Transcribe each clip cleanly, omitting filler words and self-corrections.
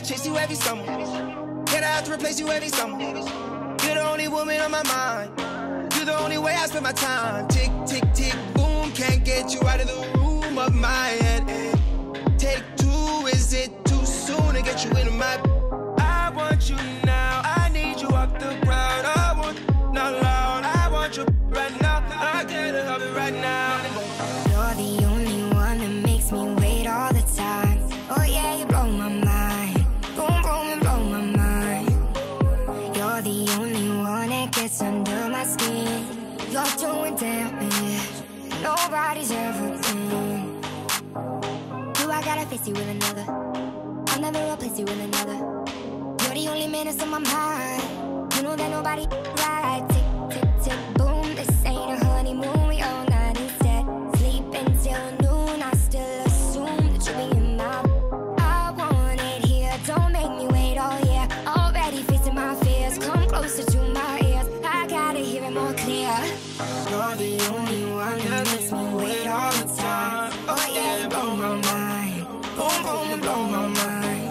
chase you every summer. Can I have to replace you every summer? You're the only woman on my mind. You're the only way I spend my time. Tick, tick, tick, boom. Can't get you out of the room of my head. Take two, is it too soon to get you into my... I want you now. I need you off the ground. I want you not loud. I want you right now. I can't help it right now. You're the only one that makes me wait all the time. Oh yeah, you blow my mind. Boom, boom, you blow my mind. You're the only one that gets under my skin. You're doing damage nobody's ever been. Do I gotta face you with another? I'll never replace you with another. You're the only man that's on my mind. You know that nobody right. Tick, tick, tick, boom. This ain't a honeymoon. We all night instead. Sleep until noon. I still assume that you'll be in my... I want it here. Don't make me wait all year. Already facing my fears. Come closer to my ears. I gotta hear it more clear. You're the only one that makes me wait all the time. Oh yeah, you blow my mind. Boom, boom, you blow my mind.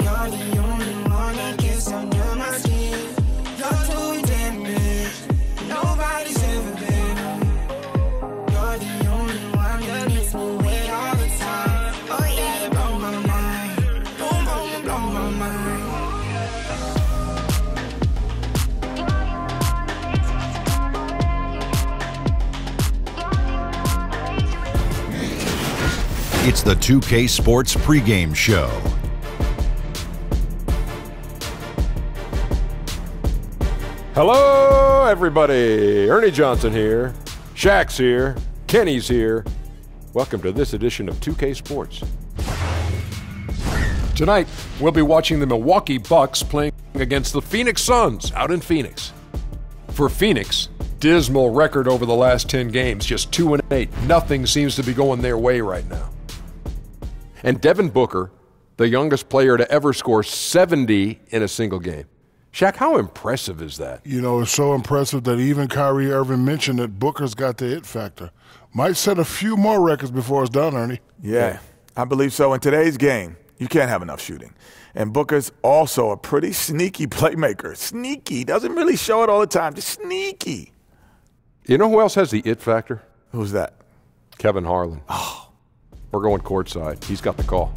You're the only one that gets under my skin. You're doing damage nobody's ever been. You're the only one that makes me wait all the time. Oh yeah, you blow my mind. Boom, boom, you blow my mind. It's the 2K Sports pregame show. Hello, everybody. Ernie Johnson here. Shaq's here. Kenny's here. Welcome to this edition of 2K Sports. Tonight, we'll be watching the Milwaukee Bucks playing against the Phoenix Suns out in Phoenix. For Phoenix, dismal record over the last 10 games, just 2-8. Nothing seems to be going their way right now. And Devin Booker, the youngest player to ever score 70 in a single game. Shaq, how impressive is that? You know, it's so impressive that even Kyrie Irving mentioned that Booker's got the it factor. Might set a few more records before it's done, Ernie. Yeah, I believe so. In today's game, you can't have enough shooting. And Booker's also a pretty sneaky playmaker. Sneaky. Doesn't really show it all the time. Just sneaky. You know who else has the it factor? Who's that? Kevin Harlan. Oh. We're going courtside. He's got the call.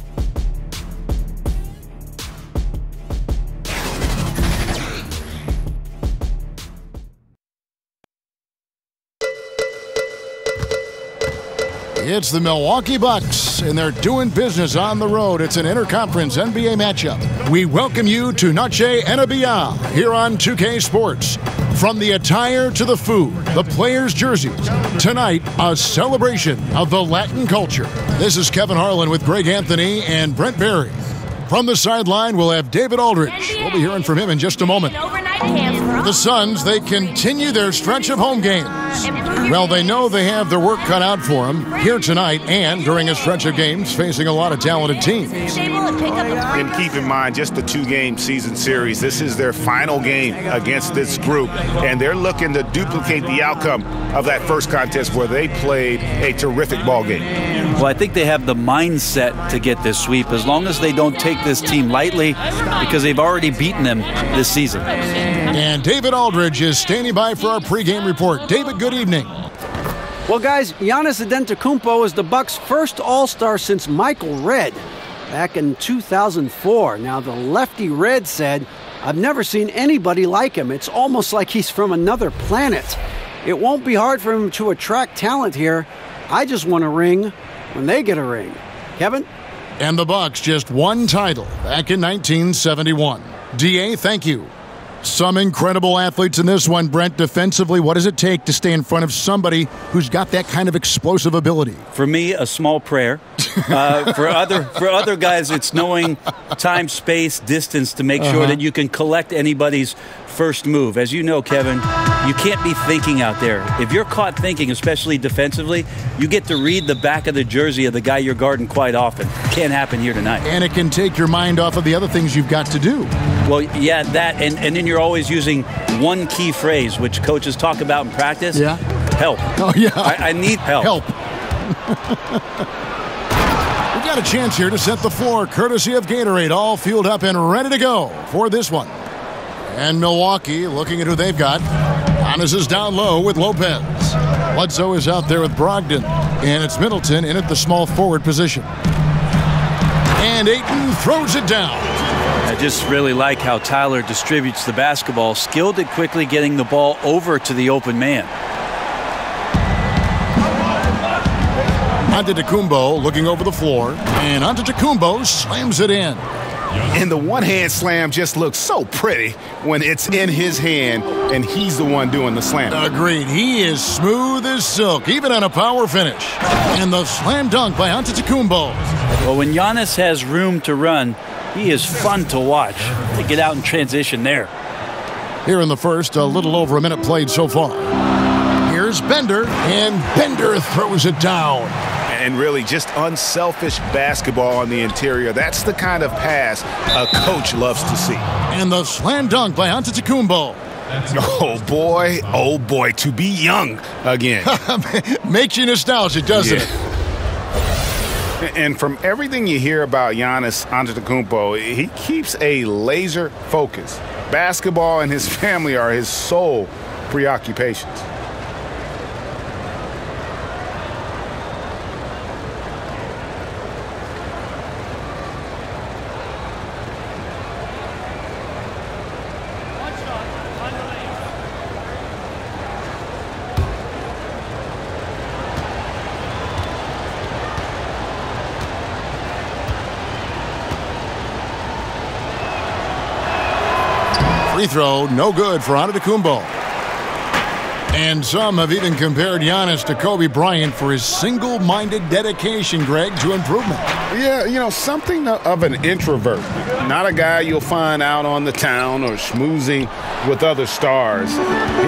It's the Milwaukee Bucks, and they're doing business on the road. It's an interconference NBA matchup. We welcome you to Noche NBA here on 2K Sports. From the attire to the food, the players' jerseys. Tonight, a celebration of the Latin culture. This is Kevin Harlan with Greg Anthony and Brent Barry. From the sideline, we'll have David Aldridge. We'll be hearing from him in just a moment. The Suns, they continue their stretch of home games. Well, they know they have their work cut out for them here tonight and during a stretch of games facing a lot of talented teams. And keep in mind, just the two-game season series, this is their final game against this group, and they're looking to duplicate the outcome of that first contest where they played a terrific ball game. Well, I think they have the mindset to get this sweep as long as they don't take this team lightly because they've already beaten them this season. And David Aldridge is standing by for our pregame report. David, good evening. Well, guys, Giannis Antetokounmpo is the Bucks' first All-Star since Michael Redd back in 2004. Now, the lefty Redd said, "I've never seen anybody like him. It's almost like he's from another planet. It won't be hard for him to attract talent here. I just want a ring when they get a ring." Kevin? And the Bucks just one title back in 1971. DA, thank you. Some incredible athletes in this one. Brent, defensively, what does it take to stay in front of somebody who's got that kind of explosive ability? For me, a small prayer. For other guys, it's knowing time, space, distance to make sure that you can collect anybody's first move. As you know, Kevin, you can't be thinking out there. If you're caught thinking, especially defensively, you get to read the back of the jersey of the guy you're guarding quite often. Can't happen here tonight. And it can take your mind off of the other things you've got to do. Well, yeah, that, and then you're always using one key phrase, which coaches talk about in practice. Yeah. Help. Oh, yeah. I need help. Help. got a chance here to set the floor, courtesy of Gatorade, all fueled up and ready to go for this one. And Milwaukee looking at who they've got. Giannis is down low with Lopez. Bledsoe is out there with Brogdon. And it's Middleton in at the small forward position. And Ayton throws it down. I just really like how Tyler distributes the basketball, skilled at quickly getting the ball over to the open man. Antetokounmpo looking over the floor, and Antetokounmpo slams it in. And the one-hand slam just looks so pretty when it's in his hand and he's the one doing the slam. Agreed. He is smooth as silk, even on a power finish. And the slam dunk by Antetokounmpo. Well, when Giannis has room to run, he is fun to watch. To get out in transition there. Here in the first, a little over a minute played so far. Here's Bender, and Bender throws it down. And really just unselfish basketball on the interior. That's the kind of pass a coach loves to see. And the slam dunk by Antetokounmpo. Oh boy, to be young again. Makes you nostalgic, doesn't it? And from everything you hear about Giannis Antetokounmpo, he keeps a laser focus. Basketball and his family are his sole preoccupations. Free throw, no good for Antetokounmpo. And some have even compared Giannis to Kobe Bryant for his single-minded dedication, Greg, to improvement. Yeah, you know, something of an introvert. Not a guy you'll find out on the town or schmoozing with other stars.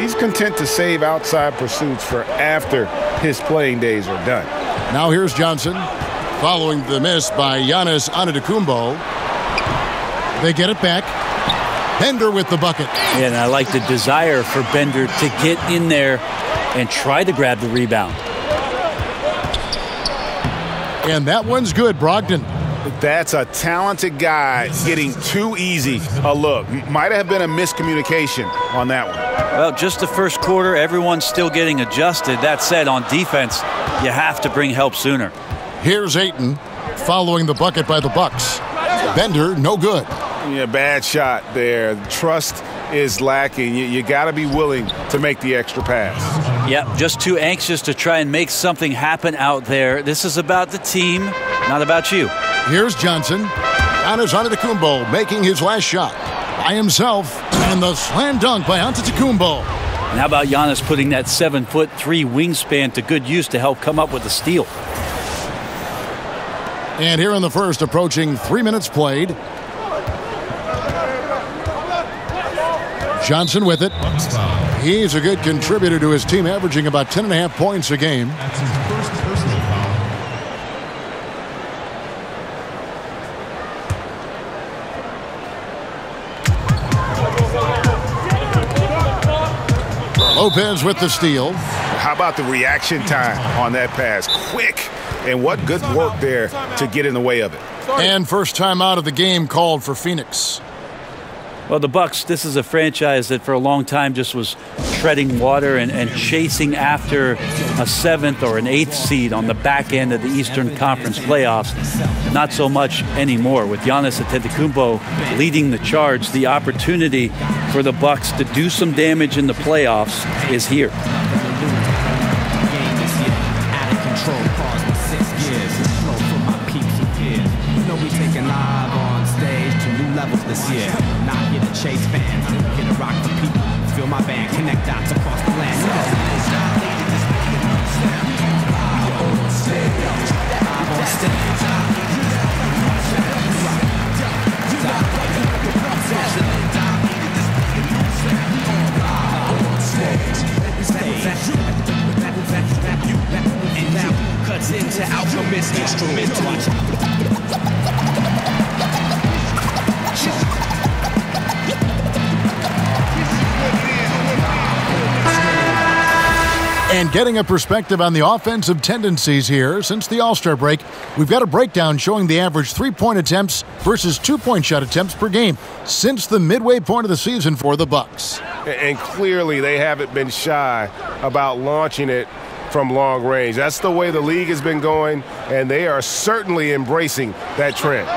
He's content to save outside pursuits for after his playing days are done. Now here's Johnson, following the miss by Giannis Antetokounmpo. They get it back. Bender with the bucket. And I like the desire for Bender to get in there and try to grab the rebound. And that one's good, Brogdon. That's a talented guy getting too easy a look. Might have been a miscommunication on that one. Well, just the first quarter, everyone's still getting adjusted. That said, on defense, you have to bring help sooner. Here's Ayton following the bucket by the Bucks. Bender, no good. Yeah, bad shot there. Trust is lacking. You got to be willing to make the extra pass. Yep, just too anxious to try and make something happen out there. This is about the team, not about you. Here's Johnson. Giannis Antetokounmpo making his last shot by himself. And the slam dunk by Antetokounmpo. And how about Giannis putting that 7'3" wingspan to good use to help come up with the steal? And here in the first, approaching 3 minutes played. Johnson with it. He's a good contributor to his team, averaging about 10.5 points a game. That's his first personal foul. Lopez with the steal. How about the reaction time on that pass? Quick. And what good work there to get in the way of it. And first time out of the game called for Phoenix. Well, the Bucks, this is a franchise that for a long time just was treading water and chasing after a 7th or an 8th seed on the back end of the Eastern Conference playoffs. Not so much anymore. With Giannis Antetokounmpo leading the charge, the opportunity for the Bucks to do some damage in the playoffs is here. This year, not here to chase fans, here to rock the people, feel my band, connect dots across the land. And now cuts into Alchemist instrumental. And getting a perspective on the offensive tendencies here since the All-Star break, we've got a breakdown showing the average three-point attempts versus two-point shot attempts per game since the midway point of the season for the Bucks. And clearly they haven't been shy about launching it from long range. That's the way the league has been going, and they are certainly embracing that trend.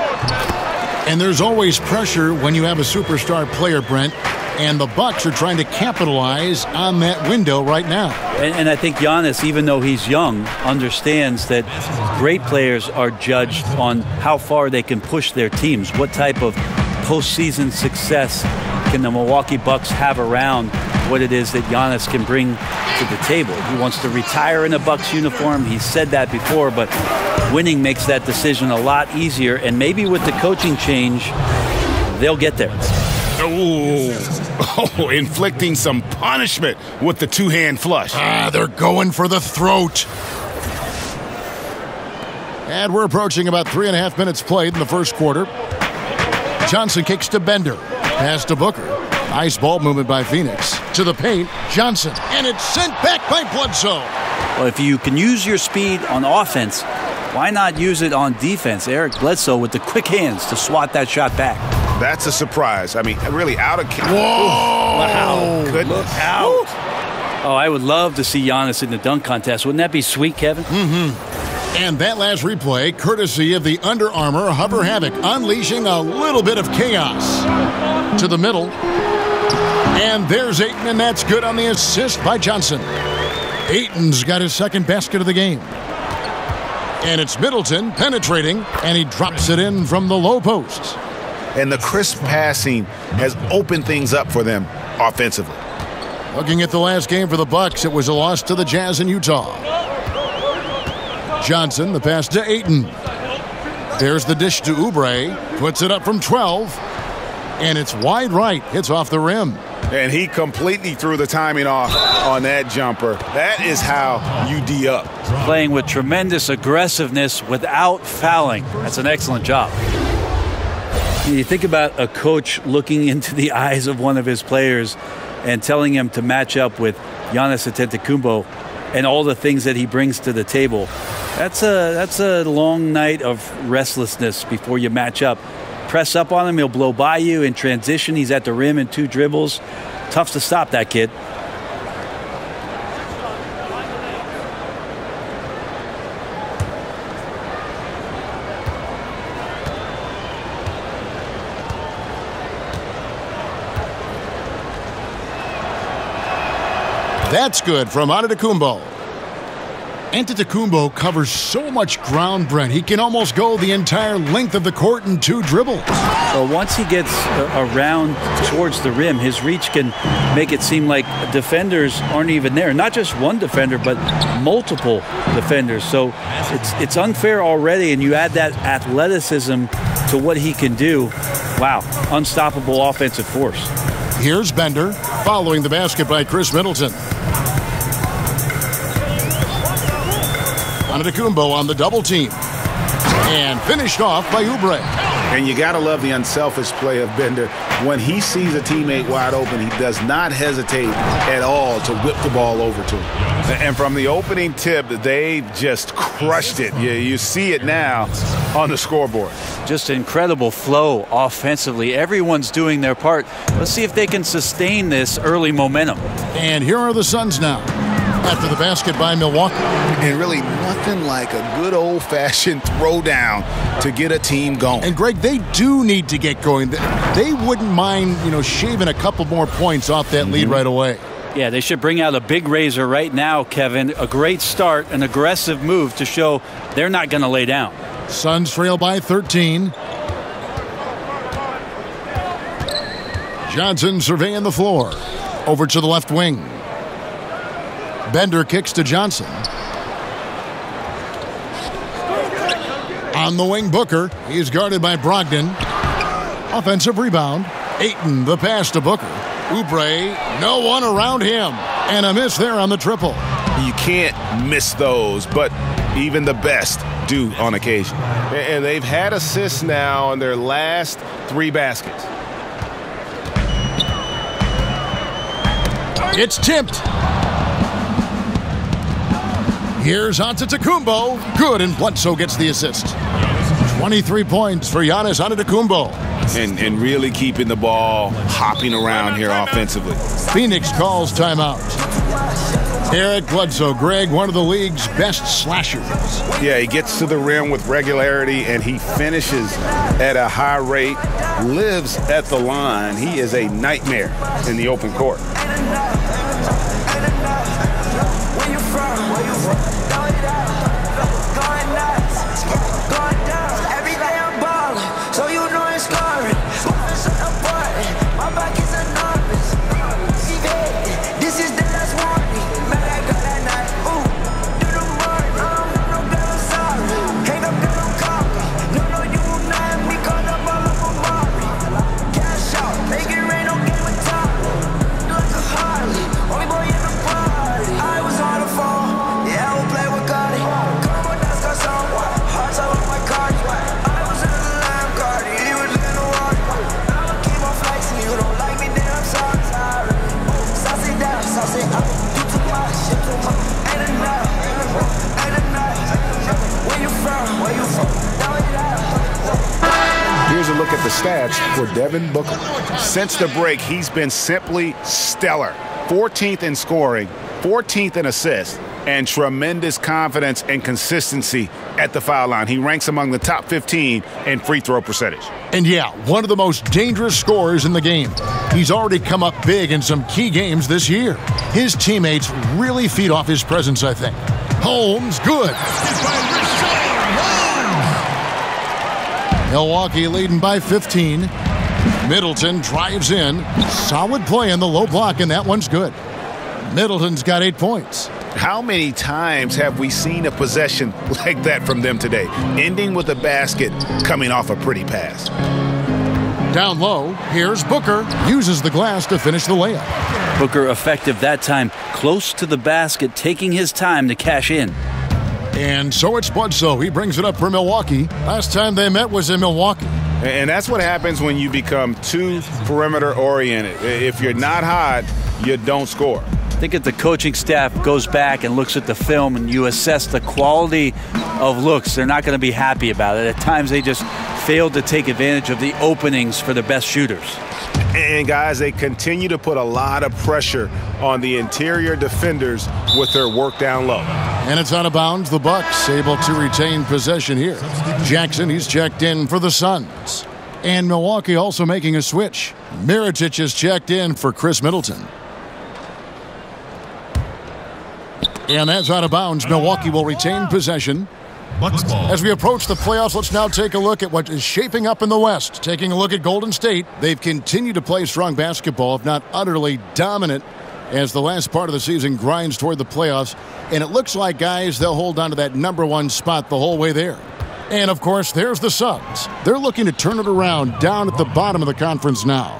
And there's always pressure when you have a superstar player, Brent, and the Bucks are trying to capitalize on that window right now. And I think Giannis, even though he's young, understands that great players are judged on how far they can push their teams. What type of postseason success can the Milwaukee Bucks have around what it is that Giannis can bring to the table? He wants to retire in a Bucks uniform. He's said that before, but winning makes that decision a lot easier. And maybe with the coaching change, they'll get there. Oh, inflicting some punishment with the two-hand flush. They're going for the throat. And we're approaching about 3.5 minutes played in the first quarter. Johnson kicks to Bender. Pass to Booker. Nice ball movement by Phoenix. To the paint, Johnson. And it's sent back by Bledsoe. Well, if you can use your speed on offense, why not use it on defense? Eric Bledsoe with the quick hands to swat that shot back. That's a surprise. I mean, really out of... Whoa! Wow. Goodness. Look out. Oh, I would love to see Giannis in the dunk contest. Wouldn't that be sweet, Kevin? Mm-hmm. And that last replay, courtesy of the Under Armour Hover Havoc, unleashing a little bit of chaos. To the middle. And there's Ayton, and that's good on the assist by Johnson. Ayton's got his second basket of the game. And it's Middleton penetrating, and he drops it in from the low post. And the crisp passing has opened things up for them offensively. Looking at the last game for the Bucks, it was a loss to the Jazz in Utah. Johnson, the pass to Ayton. There's the dish to Oubre. Puts it up from 12. And it's wide right. Hits off the rim. And he completely threw the timing off on that jumper. That is how you D up. Playing with tremendous aggressiveness without fouling. That's an excellent job. You think about a coach looking into the eyes of one of his players and telling him to match up with Giannis Antetokounmpo and all the things that he brings to the table. That's a long night of restlessness before you match up. Press up on him, he'll blow by you. In transition, he's at the rim in 2 dribbles. Tough to stop that kid. That's good from Antetokounmpo. Antetokounmpo covers so much ground, Brent. He can almost go the entire length of the court in 2 dribbles. So once he gets around towards the rim, his reach can make it seem like defenders aren't even there. Not just one defender, but multiple defenders. So it's unfair already, and you add that athleticism to what he can do. Wow, unstoppable offensive force. Here's Bender, following the basket by Chris Middleton. Antetokounmpo on the double team. And finished off by Oubre. And you got to love the unselfish play of Bender. When he sees a teammate wide open, he does not hesitate at all to whip the ball over to him. And from the opening tip, they just crushed it. You see it now on the scoreboard. Just incredible flow offensively. Everyone's doing their part. Let's see if they can sustain this early momentum. And here are the Suns now, after the basket by Milwaukee. And really nothing like a good old-fashioned throwdown to get a team going. And, Greg, they do need to get going. They wouldn't mind, shaving a couple more points off that lead right away. Yeah, they should bring out a big razor right now, Kevin. A great start, an aggressive move to show they're not going to lay down. Suns trail by 13. Johnson surveying the floor. Over to the left wing. Bender kicks to Johnson. On the wing, Booker. He's guarded by Brogdon. Offensive rebound. Ayton, the pass to Booker. Oubre, no one around him. And a miss there on the triple. You can't miss those, but even the best do on occasion. And they've had assists now on their last 3 baskets. It's tipped. Here's Antetokounmpo. Good, and Bledsoe gets the assist. 23 points for Giannis Antetokounmpo. And really keeping the ball hopping around here offensively. Phoenix calls timeout. Eric Bledsoe, Greg, one of the league's best slashers. Yeah, he gets to the rim with regularity, and he finishes at a high rate, lives at the line. He is a nightmare in the open court. Here's a look at the stats for Devin Booker. Since the break, he's been simply stellar. 14th in scoring, 14th in assists, and tremendous confidence and consistency at the foul line. He ranks among the top 15 in free throw percentage. And yeah, one of the most dangerous scorers in the game. He's already come up big in some key games this year. His teammates really feed off his presence, I think. Holmes, good. Milwaukee leading by 15. Middleton drives in. Solid play in the low block, and that one's good. Middleton's got 8 points. How many times have we seen a possession like that from them today, ending with a basket coming off a pretty pass? Down low, here's Booker. Uses the glass to finish the layup. Booker effective that time, close to the basket, taking his time to cash in. And so it's Bledsoe. He brings it up for Milwaukee. Last time they met was in Milwaukee. And that's what happens when you become too perimeter-oriented. If you're not hot, you don't score. I think if the coaching staff goes back and looks at the film and you assess the quality of looks, they're not going to be happy about it. At times they just failed to take advantage of the openings for the best shooters. And guys, they continue to put a lot of pressure on the interior defenders with their work down low. And it's out of bounds. The Bucks able to retain possession here. Jackson, he's checked in for the Suns. And Milwaukee also making a switch. Mirotic is checked in for Chris Middleton. And that's out of bounds. Milwaukee will retain possession. As we approach the playoffs, let's now take a look at what is shaping up in the West. Taking a look at Golden State. They've continued to play strong basketball, if not utterly dominant, as the last part of the season grinds toward the playoffs. And it looks like, guys, they'll hold on to that #1 spot the whole way there. And, of course, there's the Suns. They're looking to turn it around down at the bottom of the conference now.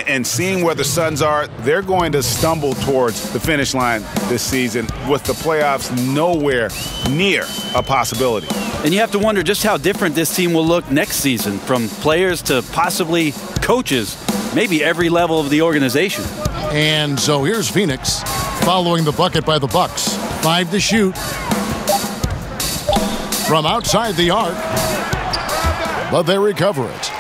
And seeing where the Suns are, they're going to stumble towards the finish line this season with the playoffs nowhere near a possibility. And you have to wonder just how different this team will look next season, from players to possibly coaches, maybe every level of the organization. And so here's Phoenix following the bucket by the Bucks. 5 to shoot. From outside the arc. But they recover it.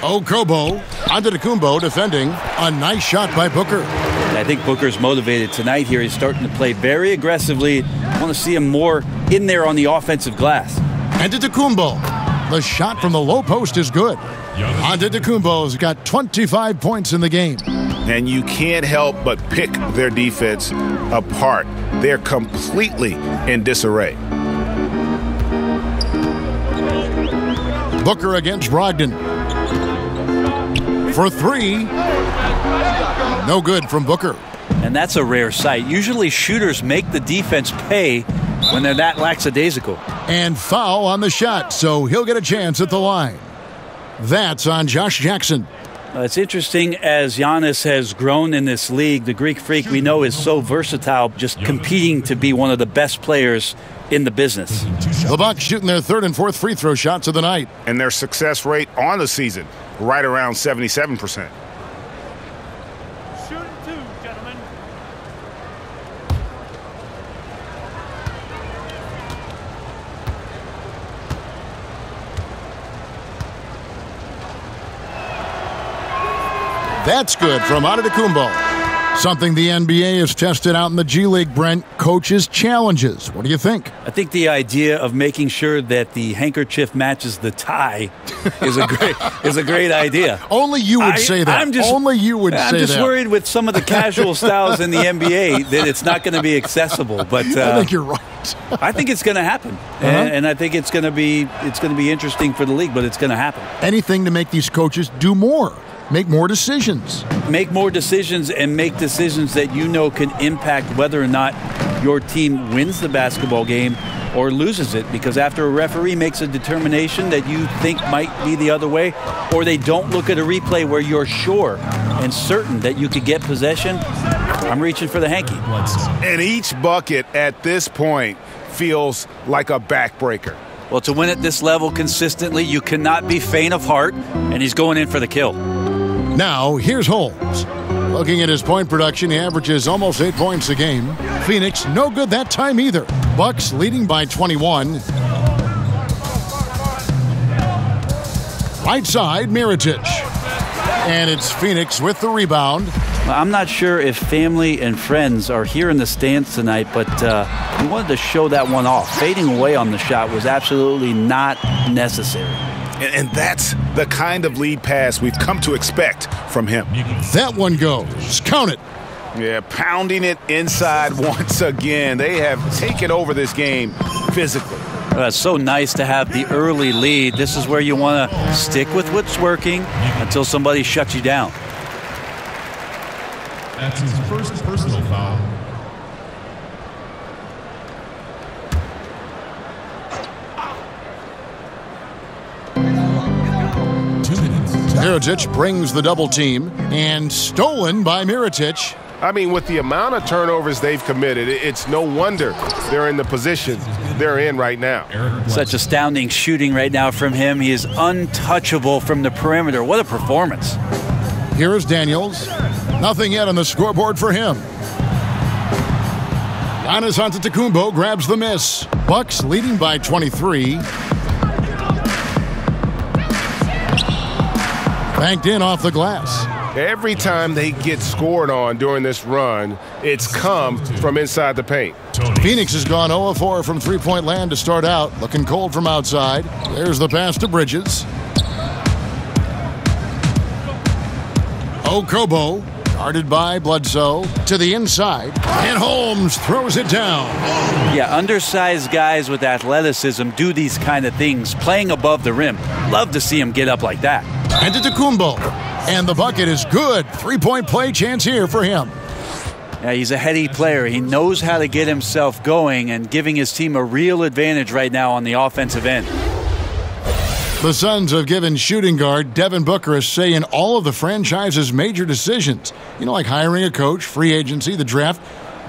Okobo, Antetokounmpo defending. A nice shot by Booker. I think Booker's motivated tonight here. He's starting to play very aggressively. I want to see him more in there on the offensive glass. Antetokounmpo. The shot from the low post is good. Antetokounmpo's got 25 points in the game. And you can't help but pick their defense apart. They're completely in disarray. Booker against Brogdon. For 3. No good from Booker. And that's a rare sight. Usually shooters make the defense pay when they're that lackadaisical. And foul on the shot, so he'll get a chance at the line. That's on Josh Jackson. It's interesting, as Giannis has grown in this league, the Greek Freak we know is so versatile, just competing to be one of the best players in the business. The Bucks shooting their 3rd and 4th free throw shots of the night. And their success rate on the season, right around 77%. That's good from Antetokounmpo. Something the NBA has tested out in the G League, Brent, coaches' challenges. What do you think? I think the idea of making sure that the handkerchief matches the tie is a great idea. Only you would say that. Only you would say that. I'm just worried with some of the casual styles in the NBA that it's not going to be accessible. But I think you're right. I think it's going to happen, and I think it's going to be interesting for the league. But it's going to happen. Anything to make these coaches do more. Make more decisions. Make more decisions and make decisions that you know can impact whether or not your team wins the basketball game or loses it. Because after a referee makes a determination that you think might be the other way, or they don't look at a replay where you're sure and certain that you could get possession, I'm reaching for the hanky. And each bucket at this point feels like a backbreaker. Well, to win at this level consistently, you cannot be faint of heart, and he's going in for the kill. Now, here's Holmes. Looking at his point production, he averages almost 8 points a game. Phoenix, no good that time either. Bucks leading by 21. Right side, Mirotic. And it's Phoenix with the rebound. I'm not sure if family and friends are here in the stands tonight, but we wanted to show that one off. Fading away on the shot was absolutely not necessary. And that's the kind of lead pass we've come to expect from him. That one goes. Count it. Yeah, pounding it inside once again. They have taken over this game physically. It's so nice to have the early lead. This is where you want to stick with what's working until somebody shuts you down. That's his first personal foul. Mirotic brings the double team, and stolen by Mirotic. I mean, with the amount of turnovers they've committed, it's no wonder they're in the position they're in right now. Such astounding shooting right now from him. He is untouchable from the perimeter. What a performance. Here is Daniels. Nothing yet on the scoreboard for him. Giannis Antetokounmpo grabs the miss. Bucks leading by 23. Banked in off the glass. Every time they get scored on during this run, it's come from inside the paint. Phoenix has gone 0-4 from three-point land to start out. Looking cold from outside. There's the pass to Bridges. Okobo, guarded by Bledsoe, to the inside. And Holmes throws it down. Yeah, undersized guys with athleticism do these kind of things, playing above the rim. Love to see him get up like that. Antetokounmpo. And the bucket is good. Three-point play chance here for him. Yeah, he's a heady player. He knows how to get himself going and giving his team a real advantage right now on the offensive end. The Suns have given shooting guard Devin Booker a say in all of the franchise's major decisions. You know, like hiring a coach, free agency, the draft.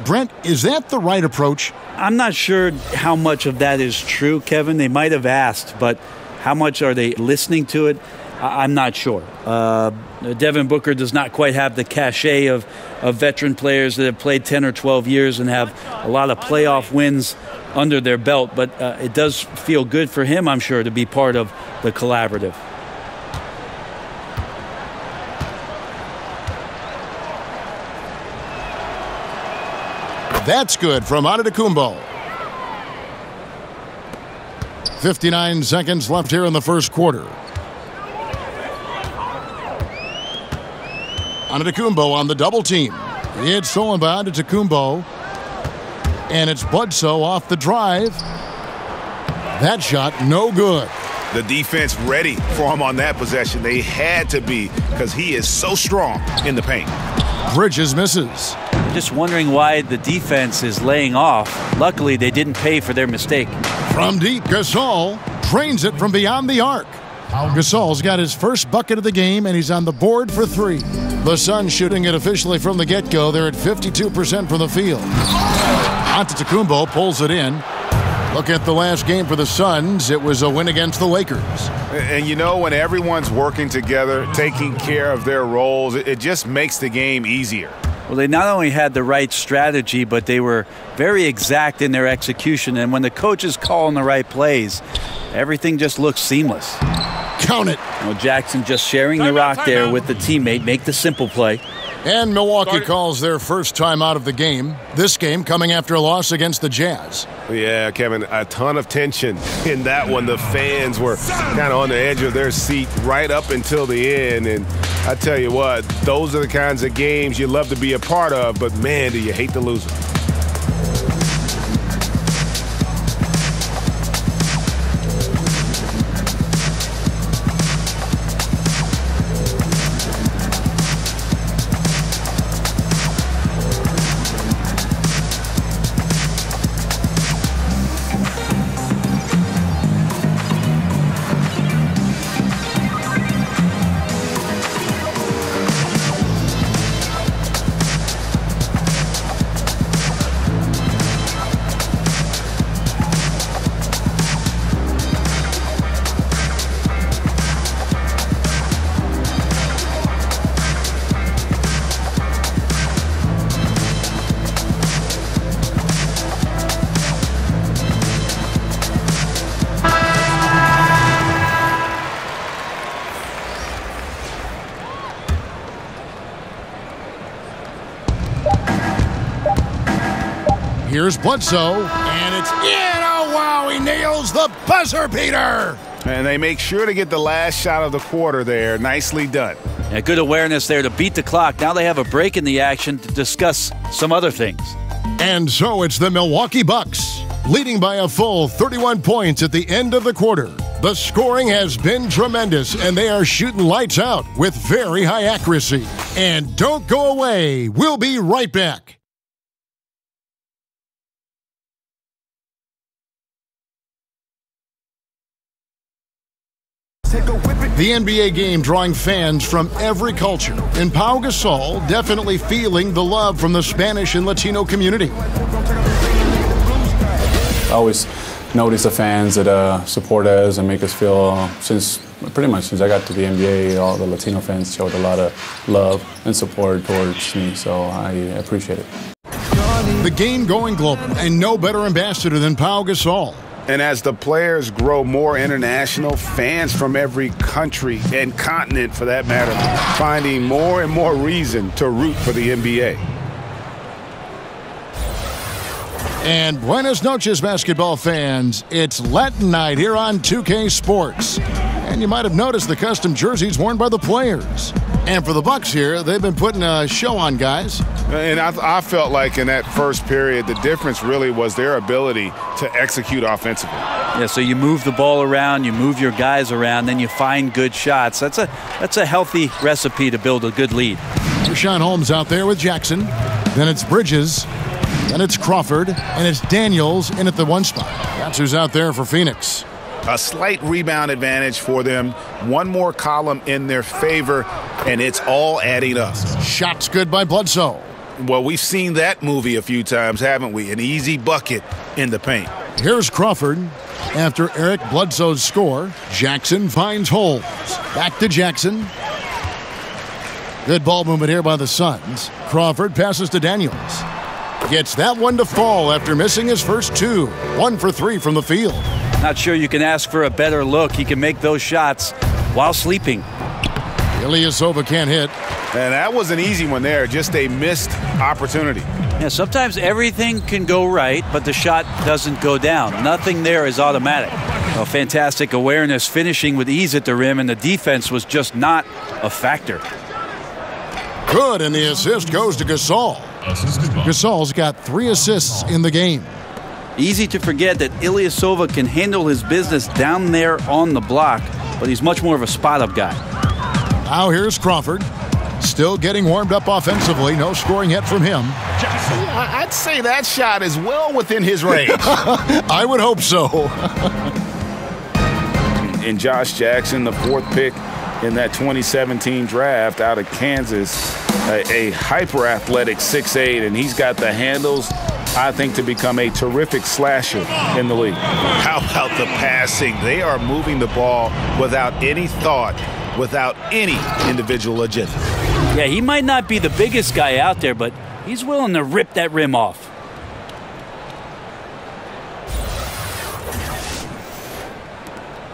Brent, is that the right approach? I'm not sure how much of that is true, Kevin. They might have asked, but how much are they listening to it? I'm not sure. Devin Booker does not quite have the cachet of veteran players that have played 10 or 12 years and have a lot of playoff wins under their belt, but it does feel good for him, I'm sure, to be part of the collaborative. That's good from Antetokounmpo. 59 seconds left here in the first quarter. Antetokounmpo on the double team. It's stolen by Antetokounmpo. And it's Bledsoe off the drive. That shot no good. The defense ready for him on that possession. They had to be because he is so strong in the paint. Bridges misses. Just wondering why the defense is laying off. Luckily, they didn't pay for their mistake. From deep, Gasol drains it from beyond the arc. Gasol's got his first bucket of the game, and he's on the board for three. The Suns shooting it officially from the get-go. They're at 52% from the field. Antetokounmpo pulls it in. Look at the last game for the Suns. It was a win against the Lakers. And you know, when everyone's working together, taking care of their roles, it just makes the game easier. Well, they not only had the right strategy, but they were very exact in their execution. And when the coach is calling the right plays, everything just looks seamless. Count it. Well, Jackson just sharing the rock there with the teammate. Make the simple play. And Milwaukee calls their first time out of the game. This game coming after a loss against the Jazz. Yeah, Kevin, a ton of tension in that one. The fans were kind of on the edge of their seat right up until the end. And I tell you what, those are the kinds of games you love to be a part of, but man, do you hate to lose them. Here's Bledsoe, and it's in. Oh, wow, he nails the buzzer beater. And they make sure to get the last shot of the quarter there. Nicely done. Yeah, good awareness there to beat the clock. Now they have a break in the action to discuss some other things. And so it's the Milwaukee Bucks, leading by a full 31 points at the end of the quarter. The scoring has been tremendous, and they are shooting lights out with very high accuracy. And don't go away. We'll be right back. The NBA game drawing fans from every culture, and Pau Gasol definitely feeling the love from the Spanish and Latino community. I always notice the fans that support us and make us feel, pretty much since I got to the NBA, all the Latino fans showed a lot of love and support towards me, so I appreciate it. The game going global, and no better ambassador than Pau Gasol. And as the players grow more international, fans from every country and continent, for that matter, finding more and more reason to root for the NBA. And buenas noches, basketball fans. It's Latin night here on 2K Sports. And you might have noticed the custom jerseys worn by the players. And for the Bucks here, they've been putting a show on, guys. And I felt like in that first period, the difference really was their ability to execute offensively. Yeah, so you move the ball around, you move your guys around, then you find good shots. That's a healthy recipe to build a good lead. Rashawn Holmes out there with Jackson. Then it's Bridges. Then it's Crawford. And it's Daniels in at the one spot. That's who's out there for Phoenix. A slight rebound advantage for them. One more column in their favor, and it's all adding up. Shots good by Bledsoe. Well, we've seen that movie a few times, haven't we? An easy bucket in the paint. Here's Crawford. After Eric Bledsoe's score, Jackson finds Holmes. Back to Jackson. Good ball movement here by the Suns. Crawford passes to Daniels. Gets that one to fall after missing his first two. 1 for 3 from the field. Not sure you can ask for a better look. He can make those shots while sleeping. Ilyasova can't hit. And that was an easy one there, just a missed opportunity. Yeah, sometimes everything can go right, but the shot doesn't go down. Nothing there is automatic. A fantastic awareness, finishing with ease at the rim, and the defense was just not a factor. Good, and the assist goes to Gasol. Gasol's got 3 assists in the game. Easy to forget that Ilyasova can handle his business down there on the block, but he's much more of a spot-up guy. Now here's Crawford. Still getting warmed up offensively. No scoring yet from him. I'd say that shot is well within his range. I would hope so. And Josh Jackson, the 4th pick in that 2017 draft out of Kansas, a hyper-athletic 6'8", and he's got the handles, I think, to become a terrific slasher in the league. How about the passing? They are moving the ball without any thought, without any individual agenda. Yeah, he might not be the biggest guy out there, but he's willing to rip that rim off.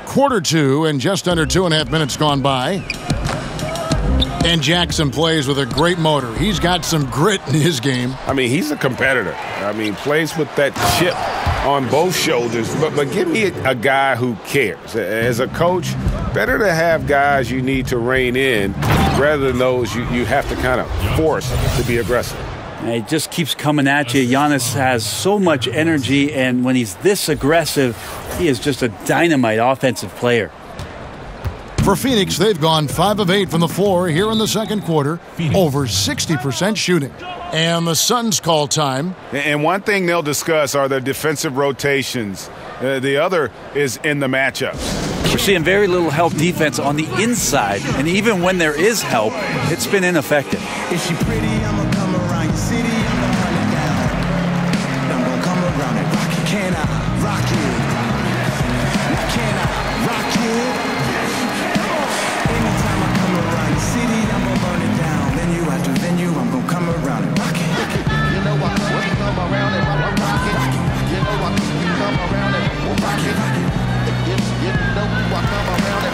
Quarter two and just under 2.5 minutes gone by. And Jackson plays with a great motor. He's got some grit in his game. I mean, he's a competitor. I mean, plays with that chip on both shoulders. But give me a guy who cares. As a coach, better to have guys you need to rein in rather than those you have to kind of force to be aggressive. And it just keeps coming at you. Giannis has so much energy, and when he's this aggressive, he is just a dynamite offensive player. For Phoenix, they've gone 5 of 8 from the floor here in the second quarter, over 60% shooting. And the Suns call time. And one thing they'll discuss are their defensive rotations. The other is in the matchups. We're seeing very little help defense on the inside, and even when there is help, it's been ineffective. Is she pretty? I'ma come around your city. I'ma run it down. I'm gonna come around it. Rock it, can I rock it? Can I rock it? Anytime I come around your city, I'ma burn it down. Venue after venue, I'm gonna come around and rock it. You know I come around and rock it. You know I come around and rock it. You know I come around and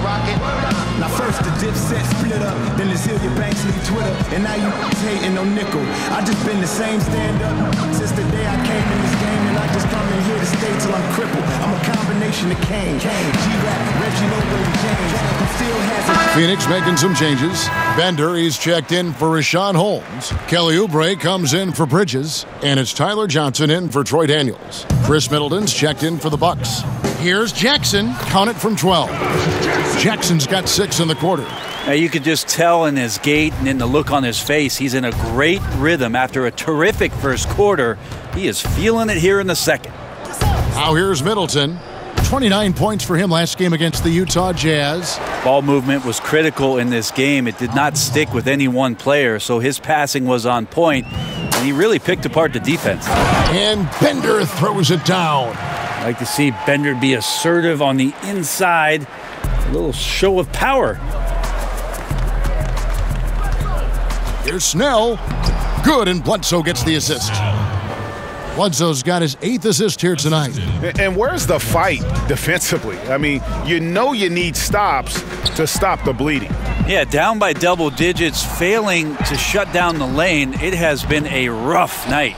rock Now first the dipset split up, then the Zillion Banks leave Twitter, and now you hating on nickel. I just been the same stand-up since the day I came in this game, and I just come in here to stay till I'm crippled. I'm a combination of Kane, G-Rap, Reggie Noble, and James. Who still has it. Phoenix making some changes. Bender, he's checked in for Rashawn Holmes. Kelly Oubre comes in for Bridges, and it's Tyler Johnson in for Troy Daniels. Chris Middleton's checked in for the Bucks. Here's Jackson, count it from 12. Jackson's got 6 in the quarter. Now you could just tell in his gait and in the look on his face, he's in a great rhythm after a terrific first quarter. He is feeling it here in the second. Now here's Middleton. 29 points for him last game against the Utah Jazz. Ball movement was critical in this game. It did not stick with any one player, so his passing was on point, and he really picked apart the defense. And Bender throws it down. I like to see Bender be assertive on the inside. A little show of power. Here's Snell. Good, and Bledsoe gets the assist. Bledsoe's got his 8th assist here tonight. And where's the fight defensively? I mean, you know you need stops to stop the bleeding. Yeah, down by double digits, failing to shut down the lane. It has been a rough night.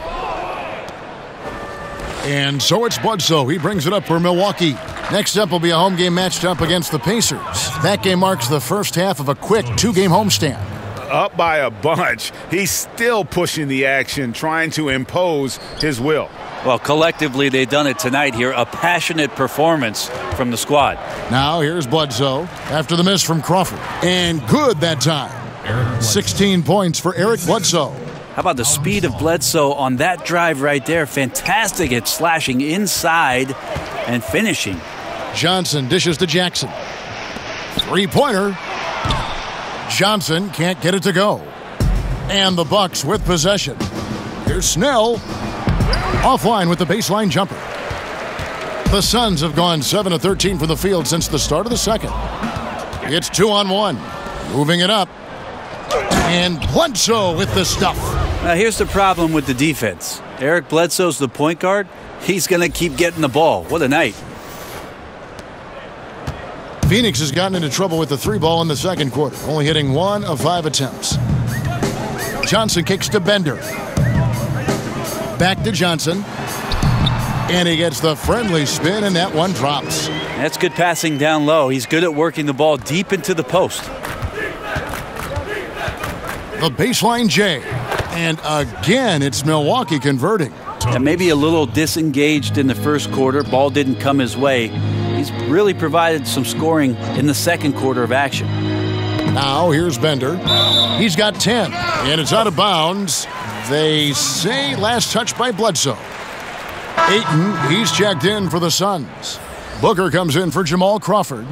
And so it's Bledsoe. He brings it up for Milwaukee. Next up will be a home game matched up against the Pacers. That game marks the first half of a quick 2-game homestand. Up by a bunch. He's still pushing the action, trying to impose his will. Well, collectively, they've done it tonight here. A passionate performance from the squad. Now here's Bledsoe after the miss from Crawford. And good that time. 16 points for Eric Bledsoe. How about the speed of Bledsoe on that drive right there? Fantastic at slashing inside and finishing. Johnson dishes to Jackson. 3-pointer. Johnson can't get it to go. And the Bucks with possession. Here's Snell. Offline with the baseline jumper. The Suns have gone 7 of 13 from the field since the start of the second. It's 2-on-1. Moving it up. And Bledsoe with the stuff. Now here's the problem with the defense. Eric Bledsoe's the point guard. He's going to keep getting the ball. What a night. Phoenix has gotten into trouble with the 3-ball in the second quarter, only hitting 1 of 5 attempts. Johnson kicks to Bender. Back to Johnson. And he gets the friendly spin, and that one drops. That's good passing down low. He's good at working the ball deep into the post. The baseline J. And again, it's Milwaukee converting. And maybe a little disengaged in the first quarter. Ball didn't come his way. He's really provided some scoring in the second quarter of action. Now here's Bender. He's got 10, and it's out of bounds. They say last touch by Bledsoe. Ayton, he's checked in for the Suns. Booker comes in for Jamal Crawford.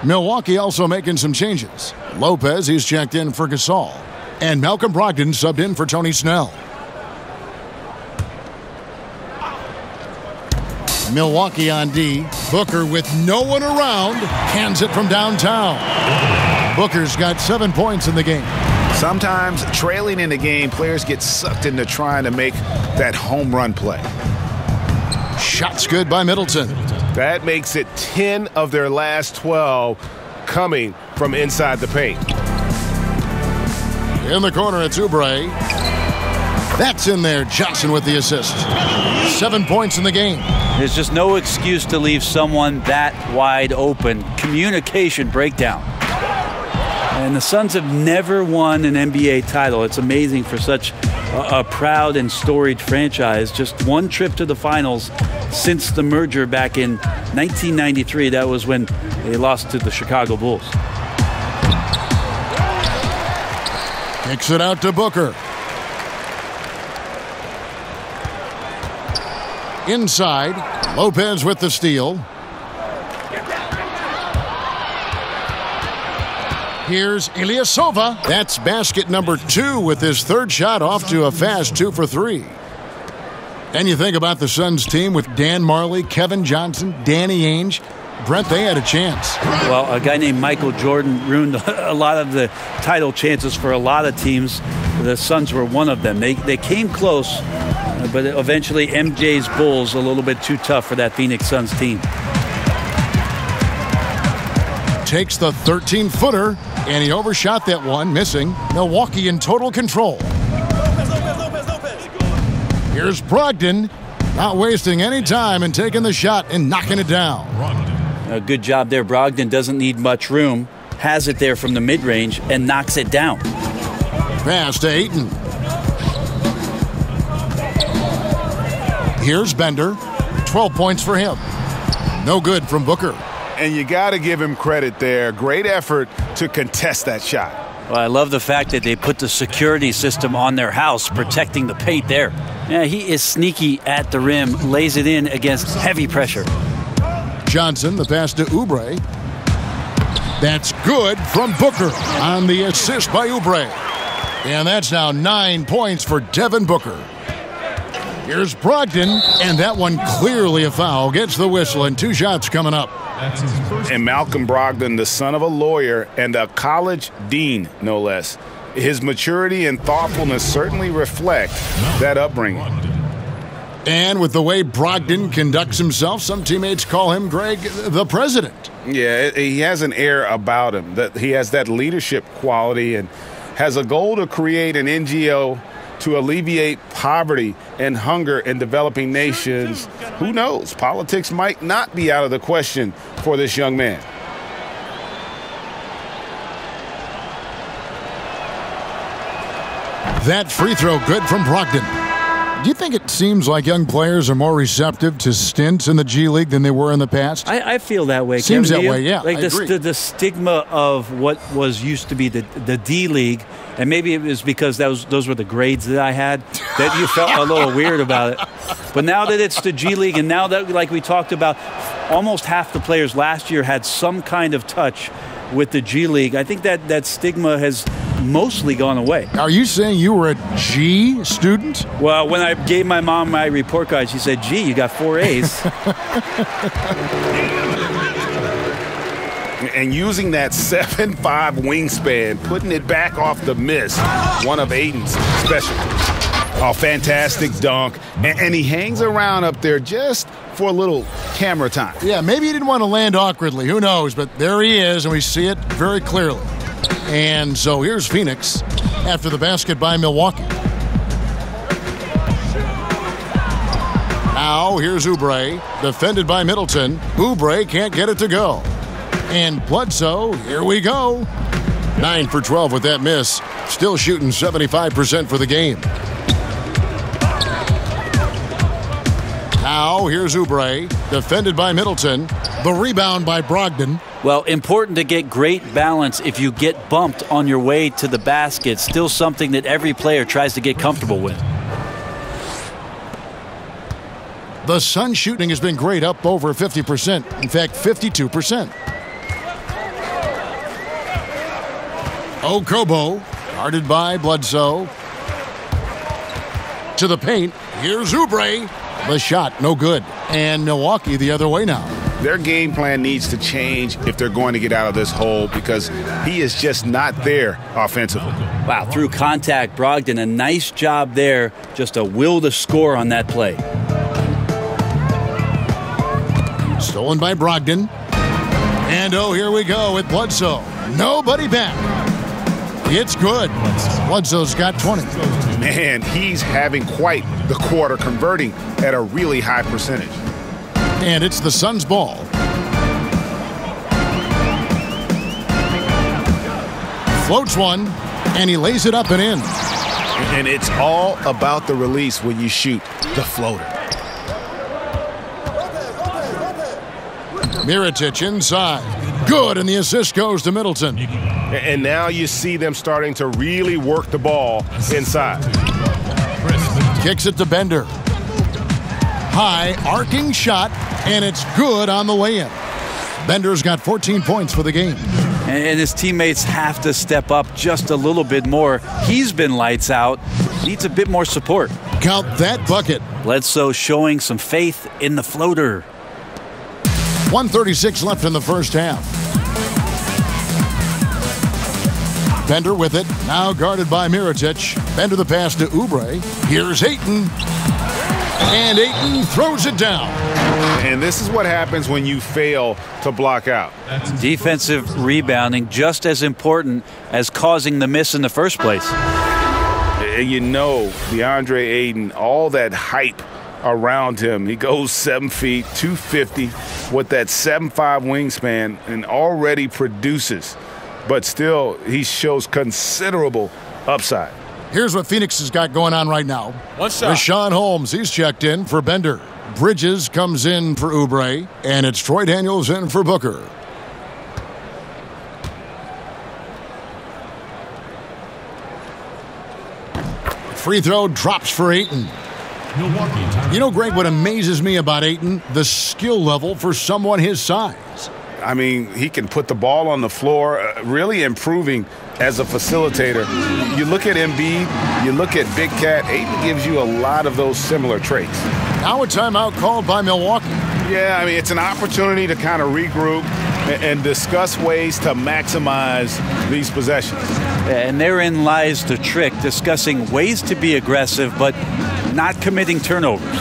Milwaukee also making some changes. Lopez, he's checked in for Gasol. And Malcolm Brogdon subbed in for Tony Snell. Milwaukee on D. Booker with no one around. Hands it from downtown. Booker's got 7 points in the game. Sometimes trailing in the game, players get sucked into trying to make that home run play. Shots good by Middleton. That makes it 10 of their last 12 coming from inside the paint. In the corner, it's Oubre. That's in there. Johnson with the assist. 7 points in the game. There's just no excuse to leave someone that wide open. Communication breakdown. And the Suns have never won an NBA title. It's amazing for such a proud and storied franchise. Just one trip to the finals since the merger back in 1993. That was when they lost to the Chicago Bulls. Kicks it out to Booker. Inside, Lopez with the steal. Here's Ilyasova. That's basket number 2 with his third shot off to a fast 2 for 3. And you think about the Suns team with Dan Marley, Kevin Johnson, Danny Ainge. Brent, they had a chance. Well, a guy named Michael Jordan ruined a lot of the title chances for a lot of teams. The Suns were one of them. They came close, but eventually MJ's Bulls a little bit too tough for that Phoenix Suns team. Takes the 13-footer, and he overshot that one, missing. Milwaukee in total control. Here's Brogdon, not wasting any time and taking the shot and knocking it down. A good job there. Brogdon doesn't need much room, has it there from the mid-range, and knocks it down. Pass to Ayton. Here's Bender. 12 points for him. No good from Booker. And you got to give him credit there. Great effort to contest that shot. Well, I love the fact that they put the security system on their house, protecting the paint there. Yeah, he is sneaky at the rim, lays it in against heavy pressure. Johnson, the pass to Oubre. That's good from Booker on the assist by Oubre. And that's now 9 points for Devin Booker. Here's Brogdon, and that one clearly a foul. Gets the whistle, and 2 shots coming up. And Malcolm Brogdon, the son of a lawyer and a college dean, no less. His maturity and thoughtfulness certainly reflect that upbringing. And with the way Brogdon conducts himself, some teammates call him, Greg, the president. Yeah, he has an air about him. That he has that leadership quality and has a goal to create an NGO to alleviate poverty and hunger in developing nations. Who knows? Politics might not be out of the question for this young man. That free throw good from Brogdon. Do you think it seems like young players are more receptive to stints in the G League than they were in the past? I feel that way. Seems Kevin, that way, yeah. Like I agree. the stigma of what was used to be the D League, and maybe it was because those were the grades that I had, that you felt a little weird about it. But now that it's the G League, and now that, like we talked about, almost half the players last year had some kind of touch with the G League, I think that stigma has mostly gone away. Are you saying you were a G student? Well, when I gave my mom my report card, she said, "Gee, you got 4 A's." And using that 7'5" wingspan, putting it back off the miss, one of Ayton's specialties. Oh, fantastic dunk. And he hangs around up there just for a little camera time. Yeah, maybe he didn't want to land awkwardly. Who knows? But there he is, and we see it very clearly. And so here's Phoenix after the basket by Milwaukee. Now here's Oubre, defended by Middleton. Oubre can't get it to go. And Bledsoe, here we go. 9 for 12 with that miss. Still shooting 75% for the game. Now here's Oubre, defended by Middleton. The rebound by Brogdon. Well, important to get great balance if you get bumped on your way to the basket. Still something that every player tries to get comfortable with. The Suns shooting has been great, up over 50%. In fact, 52%. Okobo Guarded by Bledsoe. To the paint. Here's Oubre. The shot, no good. And Milwaukee the other way now. Their game plan needs to change if they're going to get out of this hole because he is just not there offensively. Wow, through contact, Brogdon, a nice job there. Just a will to score on that play. Stolen by Brogdon. And here we go with Bledsoe. Nobody back. It's good. Bledsoe's got 20. Man, he's having quite the quarter, converting at a really high percentage. And it's the Suns' ball. Floats one, and he lays it up and in. And it's all about the release when you shoot the floater. Mirotic inside. Good, and the assist goes to Middleton. And now you see them starting to really work the ball inside. Kicks it to Bender. High, arcing shot, and it's good on the way in. Bender's got 14 points for the game. And his teammates have to step up just a little bit more. He's been lights out. Needs a bit more support. Count that bucket. Bledsoe showing some faith in the floater. 1:36 left in the first half. Bender with it. Now guarded by Mirotic. Bender the pass to Oubre. Here's Ayton. And Ayton throws it down. And this is what happens when you fail to block out. Defensive rebounding just as important as causing the miss in the first place. You know, DeAndre Ayton, all that hype around him. He goes 7 feet, 250 with that 7'5" wingspan and already produces. But still, he shows considerable upside. Here's what Phoenix has got going on right now. One shot. Rashawn Holmes, he's checked in for Bender. Bridges comes in for Oubre, and it's Troy Daniels in for Booker. Free throw drops for Ayton. You know, Greg, what amazes me about Ayton? The skill level for someone his size. I mean, he can put the ball on the floor, really improving as a facilitator. You look at Embiid, you look at Big Cat, Ayton gives you a lot of those similar traits. Now a timeout called by Milwaukee. Yeah, I mean, it's an opportunity to kind of regroup and discuss ways to maximize these possessions. And therein lies the trick, discussing ways to be aggressive, but not committing turnovers.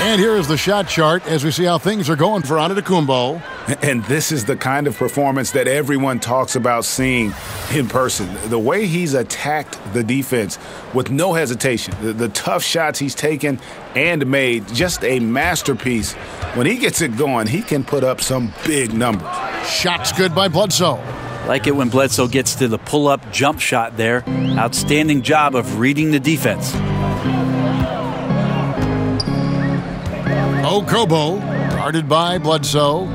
And here is the shot chart as we see how things are going for Antetokounmpo. And this is the kind of performance that everyone talks about seeing in person. The way he's attacked the defense with no hesitation. The tough shots he's taken and made. Just a masterpiece. When he gets it going, he can put up some big numbers. Shots good by Bledsoe. Like it when Bledsoe gets to the pull-up jump shot there. Outstanding job of reading the defense. Okobo, guarded by Bledsoe.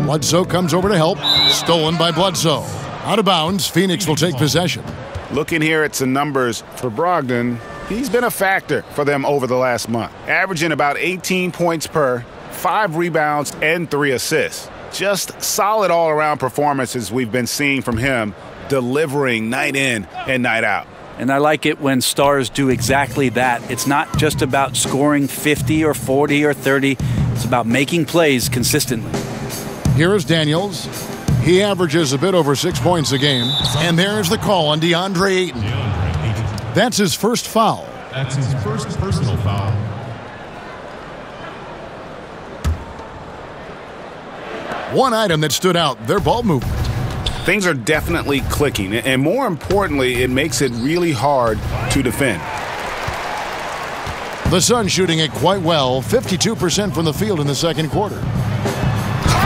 Bledsoe comes over to help. Stolen by Bledsoe. Out of bounds, Phoenix will take possession. Looking here at some numbers for Brogdon, he's been a factor for them over the last month. Averaging about 18 points per, 5 rebounds, and 3 assists. Just solid all-around performances we've been seeing from him, delivering night in and night out. And I like it when stars do exactly that. It's not just about scoring 50 or 40 or 30. It's about making plays consistently. Here is Daniels. He averages a bit over 6 points a game. And there's the call on DeAndre Ayton. That's his first foul. That's his first personal foul. One item that stood out, their ball movement. Things are definitely clicking, and more importantly, it makes it really hard to defend. The Suns shooting it quite well, 52% from the field in the second quarter.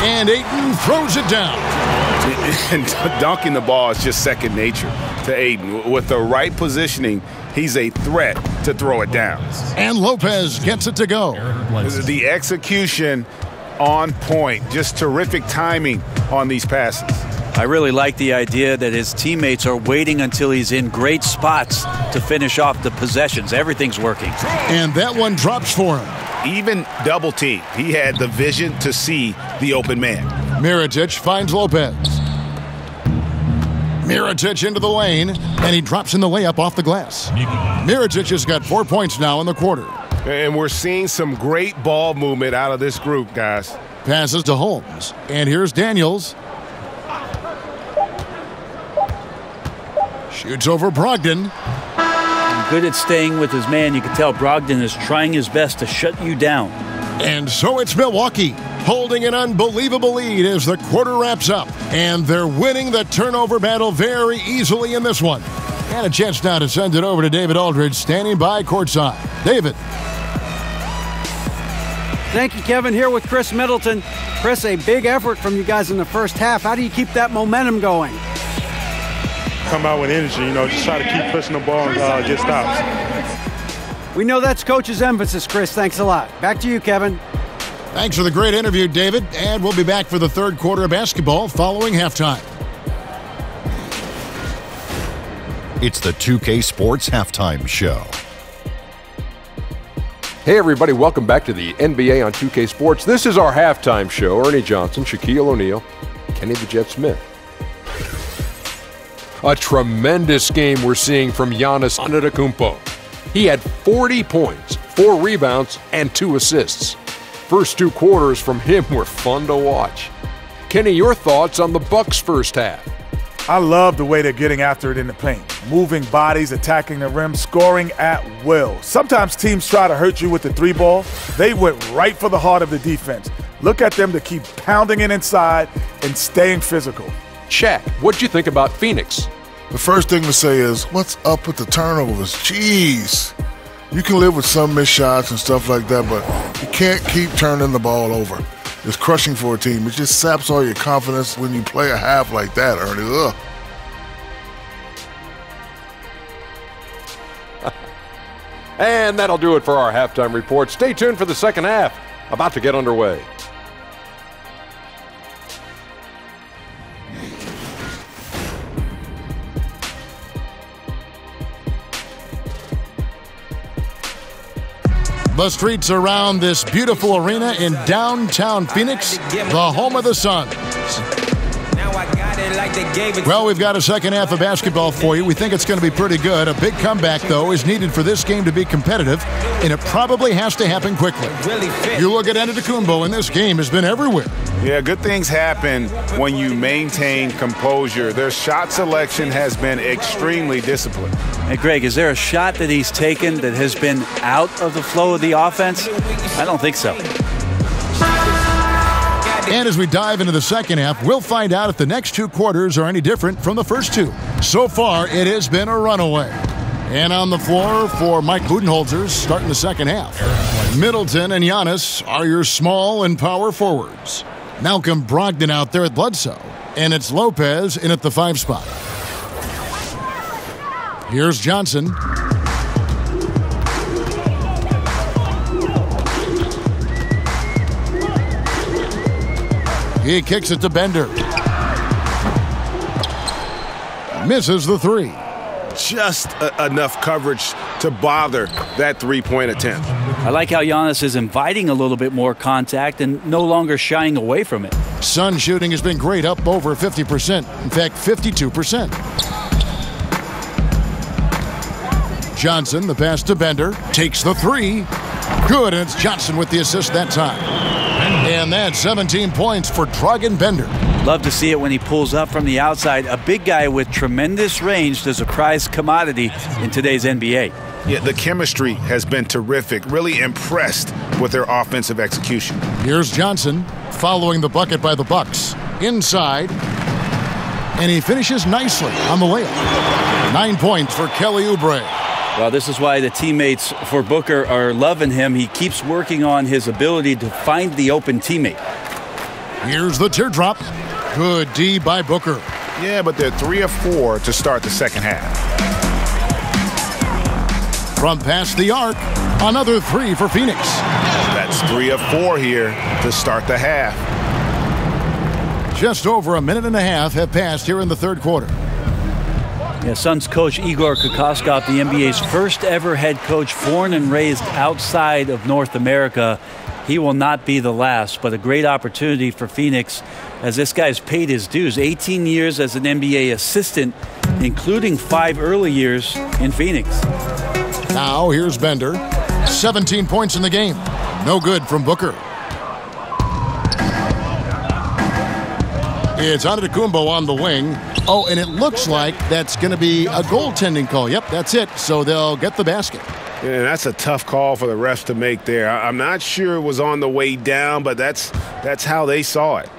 And Ayton throws it down. And dunking the ball is just second nature to Ayton. With the right positioning, he's a threat to throw it down. And Lopez gets it to go. The execution on point. Just terrific timing on these passes. I really like the idea that his teammates are waiting until he's in great spots to finish off the possessions. Everything's working. And that one drops for him. Even double team. He had the vision to see the open man. Mirotic finds Lopez. Mirotic into the lane, and he drops in the layup off the glass. Mirotic has got 4 points now in the quarter. And we're seeing some great ball movement out of this group, guys. Passes to Holmes. And here's Daniels. Shoots over Brogdon. Good at staying with his man. You can tell Brogdon is trying his best to shut you down. And so it's Milwaukee holding an unbelievable lead as the quarter wraps up. And they're winning the turnover battle very easily in this one. And a chance now to send it over to David Aldridge, standing by courtside. David. Thank you, Kevin. Here with Chris Middleton. Chris, a big effort from you guys in the first half. How do you keep that momentum going? Come out with energy, just try to keep pushing the ball and get stops. We know that's Coach's emphasis, Chris. Thanks a lot. Back to you, Kevin. Thanks for the great interview, David. And we'll be back for the third quarter of basketball following halftime. It's the 2K Sports Halftime Show. Hey everybody, welcome back to the NBA on 2K Sports. This is our halftime show. Ernie Johnson, Shaquille O'Neal, Kenny the Jet Smith. A tremendous game we're seeing from Giannis Antetokounmpo. He had 40 points, 4 rebounds, and 2 assists. First 2 quarters from him were fun to watch. Kenny, your thoughts on the Bucks' first half? I love the way they're getting after it in the paint. Moving bodies, attacking the rim, scoring at will. Sometimes teams try to hurt you with the 3-ball. They went right for the heart of the defense. Look at them to keep pounding it inside and staying physical. Shaq, what'd you think about Phoenix? The first thing to say is, what's up with the turnovers? Jeez. You can live with some missed shots and stuff like that, but you can't keep turning the ball over. It's crushing for a team. It just saps all your confidence when you play a half like that, Ernie. Ugh. And that'll do it for our halftime report. Stay tuned for the second half, about to get underway. The streets around this beautiful arena in downtown Phoenix, the home of the Suns. Well, we've got a second half of basketball for you. We think it's going to be pretty good. A big comeback, though, is needed for this game to be competitive, and it probably has to happen quickly. You look at Antetokounmpo, and this game has been everywhere. Yeah, good things happen when you maintain composure. Their shot selection has been extremely disciplined. Hey, Greg, is there a shot that he's taken that has been out of the flow of the offense? I don't think so. And as we dive into the second half, we'll find out if the next 2 quarters are any different from the first 2. So far, it has been a runaway. And on the floor for Mike Budenholzer, starting the second half. Middleton and Giannis are your small and power forwards. Malcolm Brogdon out there at Bledsoe. And it's Lopez in at the 5 spot. Here's Johnson. He kicks it to Bender. Misses the 3. Just enough coverage to bother that 3-point attempt. I like how Giannis is inviting a little bit more contact and no longer shying away from it. Sun shooting has been great, up over 50%. In fact, 52%. Johnson, the pass to Bender, takes the 3. Good, and it's Johnson with the assist that time. And that's 17 points for Dragan Bender. Love to see it when he pulls up from the outside. A big guy with tremendous range is a prized commodity in today's NBA. Yeah, the chemistry has been terrific. Really impressed with their offensive execution. Here's Johnson following the bucket by the Bucks. Inside. And he finishes nicely on the layup. 9 points for Kelly Oubre. Well, this is why the teammates for Booker are loving him. He keeps working on his ability to find the open teammate. Here's the teardrop. Good D by Booker. Yeah, but they're 3 of 4 to start the second half. From past the arc, another 3 for Phoenix. That's 3 of 4 here to start the half. Just over a minute and a half have passed here in the third quarter. Yeah, Suns coach Igor Kokoskov, the NBA's first ever head coach, born and raised outside of North America. He will not be the last, but a great opportunity for Phoenix as this guy's paid his dues. 18 years as an NBA assistant, including 5 early years in Phoenix. Now here's Bender. 17 points in the game. No good from Booker. It's Antetokounmpo on the wing. Oh, and it looks like that's going to be a goaltending call. Yep, that's it. So they'll get the basket. Yeah, that's a tough call for the refs to make there. I'm not sure it was on the way down, but that's how they saw it.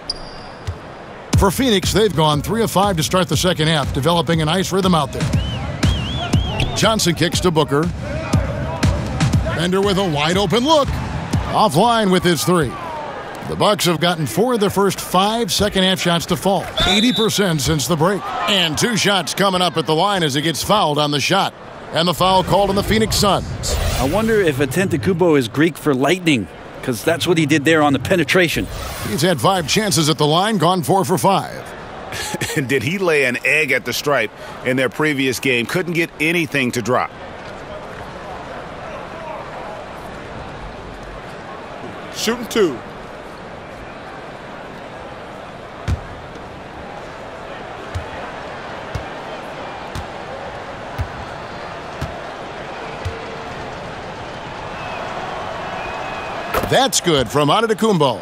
For Phoenix, they've gone 3 of 5 to start the second half, developing a nice rhythm out there. Johnson kicks to Booker. Bender with a wide open look. Offline with his 3. The Bucks have gotten 4 of their first 5 second half shots to fall. 80% since the break. And 2 shots coming up at the line as he gets fouled on the shot. And the foul called on the Phoenix Suns. I wonder if Antetokounmpo is Greek for lightning, because that's what he did there on the penetration. He's had 5 chances at the line, gone 4 for 5. And did he lay an egg at the stripe in their previous game? Couldn't get anything to drop. Shooting 2. That's good from Antetokounmpo.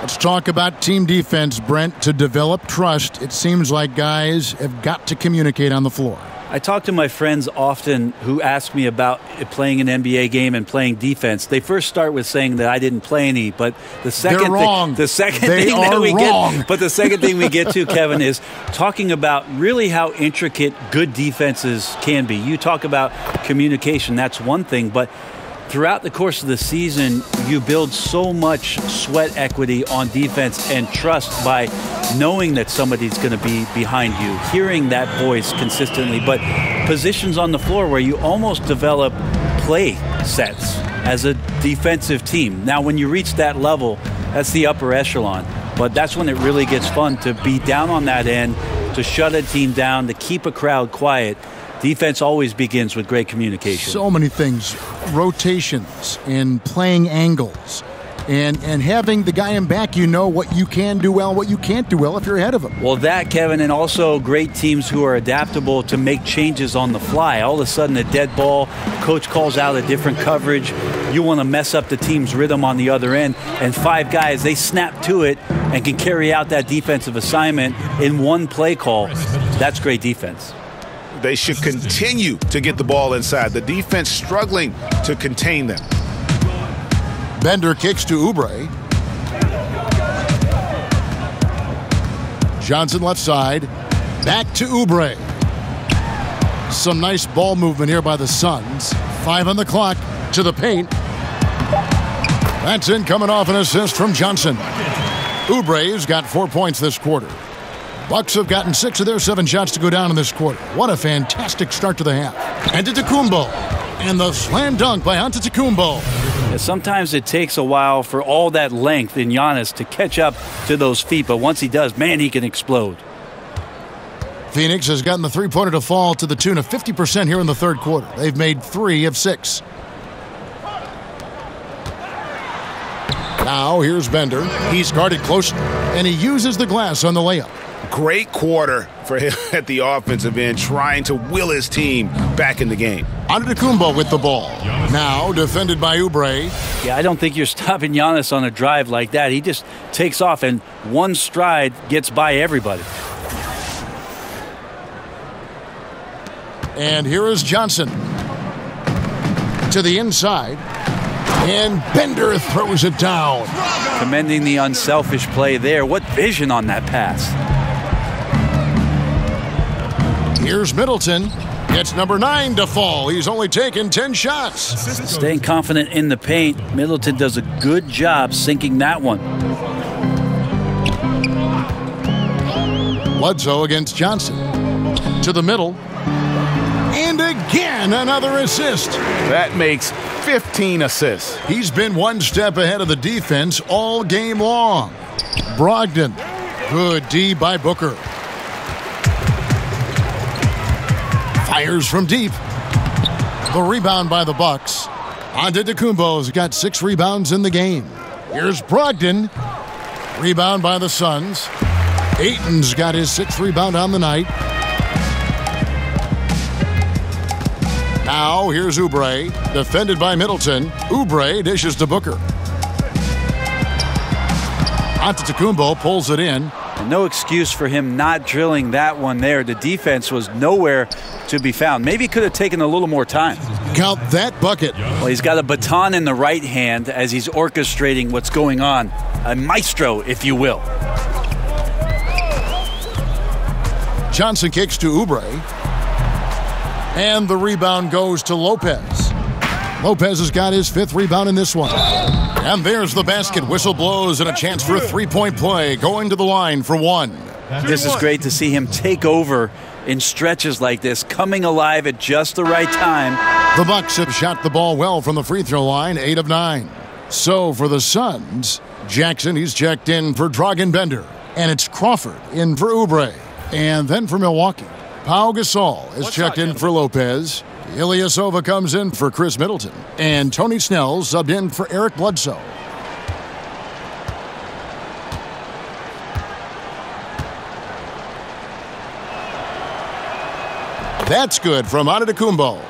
Let's talk about team defense, Brent. To develop trust, it seems like guys have got to communicate on the floor. I talk to my friends often who ask me about playing an NBA game and playing defense. They first start with saying that I didn't play any, but the second thing we get to, Kevin, is talking about really how intricate good defenses can be. You talk about communication, that's one thing, but throughout the course of the season, you build so much sweat equity on defense and trust by knowing that somebody's going to be behind you, hearing that voice consistently, but positions on the floor where you almost develop play sets as a defensive team. Now, when you reach that level, that's the upper echelon, but that's when it really gets fun to be down on that end, to shut a team down, to keep a crowd quiet. Defense always begins with great communication. So many things, rotations and playing angles and having the guy in back, you know what you can do well, what you can't do well if you're ahead of him. Well, that, Kevin, and also great teams who are adaptable to make changes on the fly. All of a sudden, a dead ball, coach calls out a different coverage. You want to mess up the team's rhythm on the other end, and 5 guys, they snap to it and can carry out that defensive assignment in one play call. That's great defense. They should continue to get the ball inside. The defense struggling to contain them. Bender kicks to Oubre. Johnson left side. Back to Oubre. Some nice ball movement here by the Suns. 5 on the clock to the paint. That's in, coming off an assist from Johnson. Oubre's got 4 points this quarter. Bucks have gotten 6 of their 7 shots to go down in this quarter. What a fantastic start to the half. Antetokounmpo. And the slam dunk by Antetokounmpo. Yeah, sometimes it takes a while for all that length in Giannis to catch up to those feet, but once he does, man, he can explode. Phoenix has gotten the three-pointer to fall to the tune of 50% here in the third quarter. They've made 3 of 6. Now here's Bender. He's guarded closely, and he uses the glass on the layup. Great quarter for him at the offensive end, trying to will his team back in the game. Antetokounmpo with the ball. Now defended by Oubre. Yeah, I don't think you're stopping Giannis on a drive like that. He just takes off, and one stride gets by everybody. And here is Johnson. To the inside. And Bender throws it down. Commending the unselfish play there. What vision on that pass. Here's Middleton. It's number 9 to fall. He's only taken 10 shots. Staying confident in the paint. Middleton does a good job sinking that one. Bledsoe against Johnson. To the middle. And again, another assist. That makes 15 assists. He's been one step ahead of the defense all game long. Brogdon. Good D by Booker. Fires from deep. The rebound by the Bucks. Antetokounmpo's got 6 rebounds in the game. Here's Brogdon. Rebound by the Suns. Ayton's got his 6th rebound on the night. Now here's Oubre. Defended by Middleton. Oubre dishes to Booker. Antetokounmpo pulls it in. And no excuse for him not drilling that one there. The defense was nowhere to be found. Maybe he could have taken a little more time. Count that bucket. Well, he's got a baton in the right hand as he's orchestrating what's going on. A maestro, if you will. Johnson kicks to Oubre. And the rebound goes to Lopez. Lopez has got his 5th rebound in this one. And there's the basket. Whistle blows and a chance for a 3-point play. Going to the line for 1. This is great to see him take over in stretches like this, coming alive at just the right time. The Bucks have shot the ball well from the free throw line, 8 of 9. So for the Suns, Jackson, he's checked in for Dragan-Bender. And it's Crawford in for Oubre. And then for Milwaukee, Pau Gasol is checked in for Lopez. Ilyasova comes in for Chris Middleton. And Tony Snell subbed in for Eric Bledsoe. That's good from Antetokounmpo.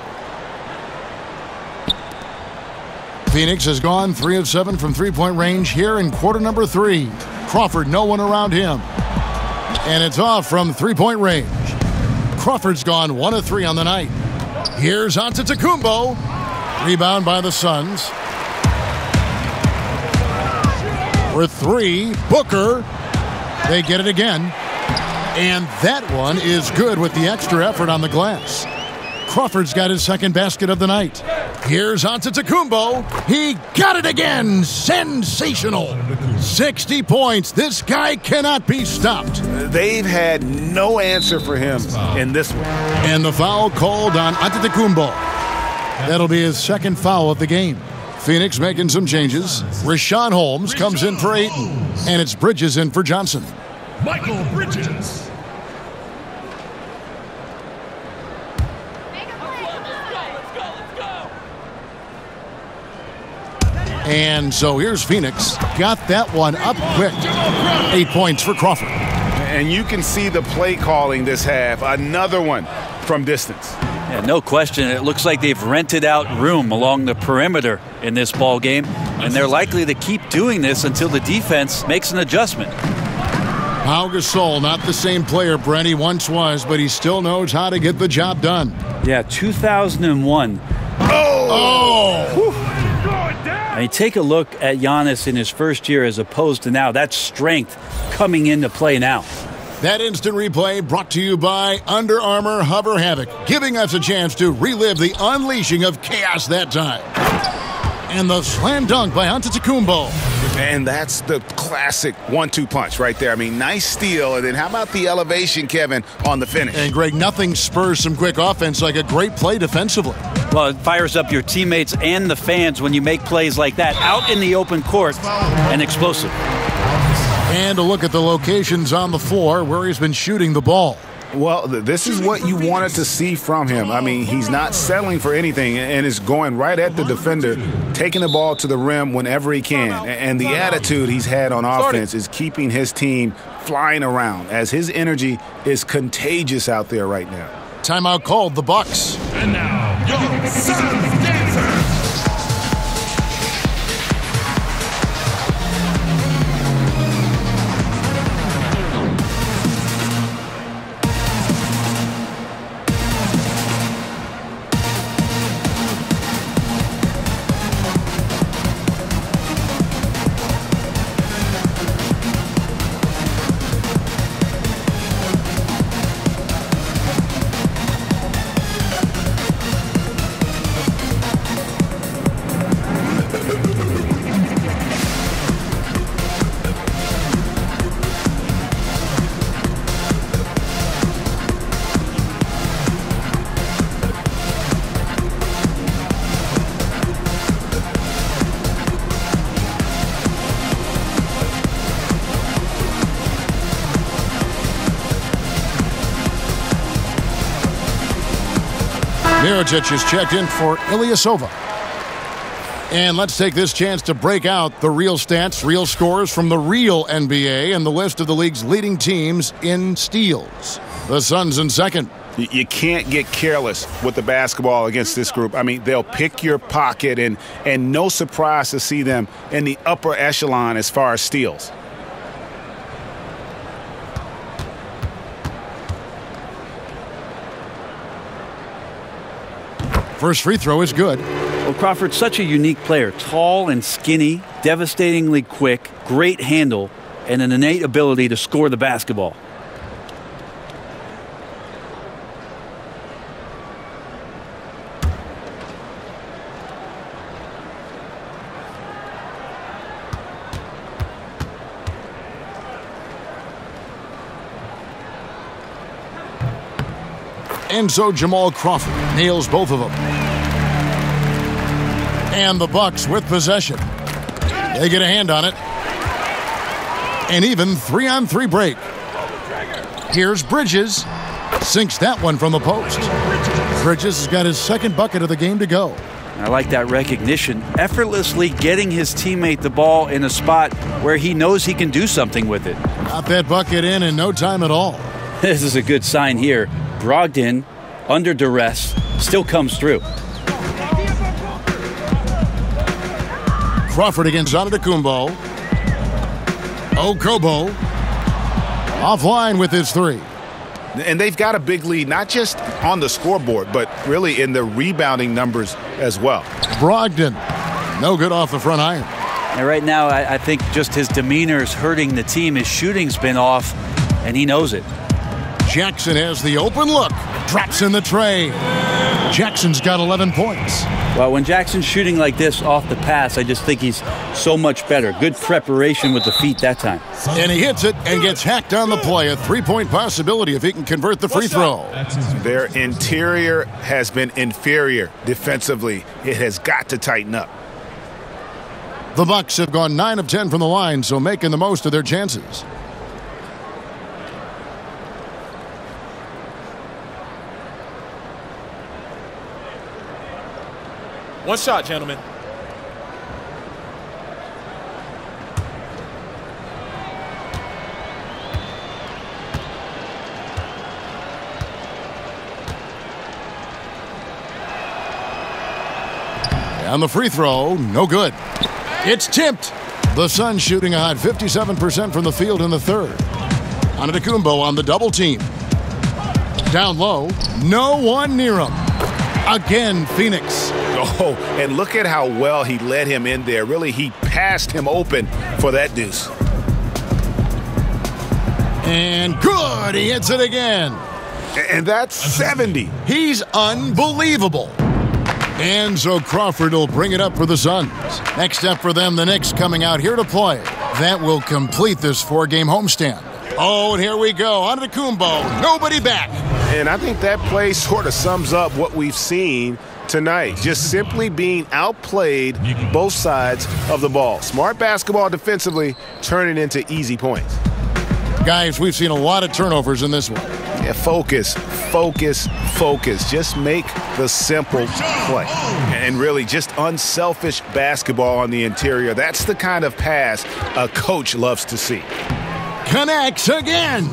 Phoenix has gone 3 of 7 from 3-point range here in quarter number 3. Crawford, no one around him. And it's off from 3-point range. Crawford's gone 1 of 3 on the night. Here's Antetokounmpo. Rebound by the Suns. For 3, Booker. They get it again. And that one is good with the extra effort on the glass. Crawford's got his 2nd basket of the night. Here's Antetokounmpo. He got it again. Sensational. 60 points. This guy cannot be stopped. They've had no answer for him in this one. And the foul called on Antetokounmpo. That'll be his 2nd foul of the game. Phoenix making some changes. Rashawn Holmes comes in for Ayton. And it's Bridges in for Johnson. Michael Bridges. And so here's Phoenix. Got that one up quick. 8 points for Crawford. And you can see the play calling this half. Another one from distance. Yeah, no question. It looks like they've rented out room along the perimeter in this ball game, and they're likely to keep doing this until the defense makes an adjustment. Pau Gasol, not the same player Brent he once was, but he still knows how to get the job done. Yeah, 2001. Oh! I mean, take a look at Giannis in his first year as opposed to now. That's strength coming into play now. That instant replay brought to you by Under Armour Hover Havoc, giving us a chance to relive the unleashing of chaos that time. And the slam dunk by Antetokounmpo. And that's the classic 1-2 punch right there. I mean, nice steal. And then how about the elevation, Kevin, on the finish? And, Greg, nothing spurs some quick offense like a great play defensively. Well, it fires up your teammates and the fans when you make plays like that out in the open court and explosive. And a look at the locations on the floor where he's been shooting the ball. Well, this is what you wanted to see from him. I mean, he's not settling for anything and is going right at the defender, taking the ball to the rim whenever he can. And the attitude he's had on offense is keeping his team flying around as his energy is contagious out there right now. Timeout called, the Bucks. And now, your Suns dancer. Mirotic is checked in for Ilyasova. And let's take this chance to break out the real stats, real scores from the real NBA and the list of the league's leading teams in steals. The Suns in second. You can't get careless with the basketball against this group. I mean, they'll pick your pocket, and no surprise to see them in the upper echelon as far as steals. First free throw is good. Well, Crawford's such a unique player. Tall and skinny, devastatingly quick, great handle, and an innate ability to score the basketball. And so Jamal Crawford nails both of them. And the Bucks with possession. They get a hand on it. An even 3-on-3 break. Here's Bridges. Sinks that one from the post. Bridges has got his second bucket of the game to go. I like that recognition. Effortlessly getting his teammate the ball in a spot where he knows he can do something with it. Got that bucket in no time at all. This is a good sign here. Brogdon, under duress, still comes through. Crawford against Antetokounmpo. Okobo offline with his three. And they've got a big lead, not just on the scoreboard, but really in the rebounding numbers as well. Brogdon, no good off the front iron. And right now, I think just his demeanor is hurting the team. His shooting's been off, and he knows it. Jackson has the open look. Drops in the tray. Jackson's got 11 points. Well, when Jackson's shooting like this off the pass, I just think he's so much better. Good preparation with the feet that time. And he hits it and gets hacked on the play. A three-point possibility if he can convert the free throw. Their interior has been inferior defensively. It has got to tighten up. The Bucks have gone 9 of 10 from the line, so making the most of their chances. One shot, gentlemen. And the free throw, no good. It's tipped. The Suns shooting a hot 57% from the field in the third. Antetokounmpo on the double team. Down low, no one near him. Again, Phoenix. Oh, and look at how well he led him in there. Really, he passed him open for that deuce. And good, he hits it again. And that's 70. He's unbelievable. And so Crawford will bring it up for the Suns. Next up for them, the Knicks coming out here to play. That will complete this 4-game homestand. Oh, and here we go. Antetokounmpo, nobody back. And I think that play sort of sums up what we've seen tonight. Just simply being outplayed both sides of the ball. Smart basketball defensively, turning into easy points. Guys, we've seen a lot of turnovers in this one. Yeah, focus. Just make the simple play. And really just unselfish basketball on the interior. That's the kind of pass a coach loves to see. Connects again.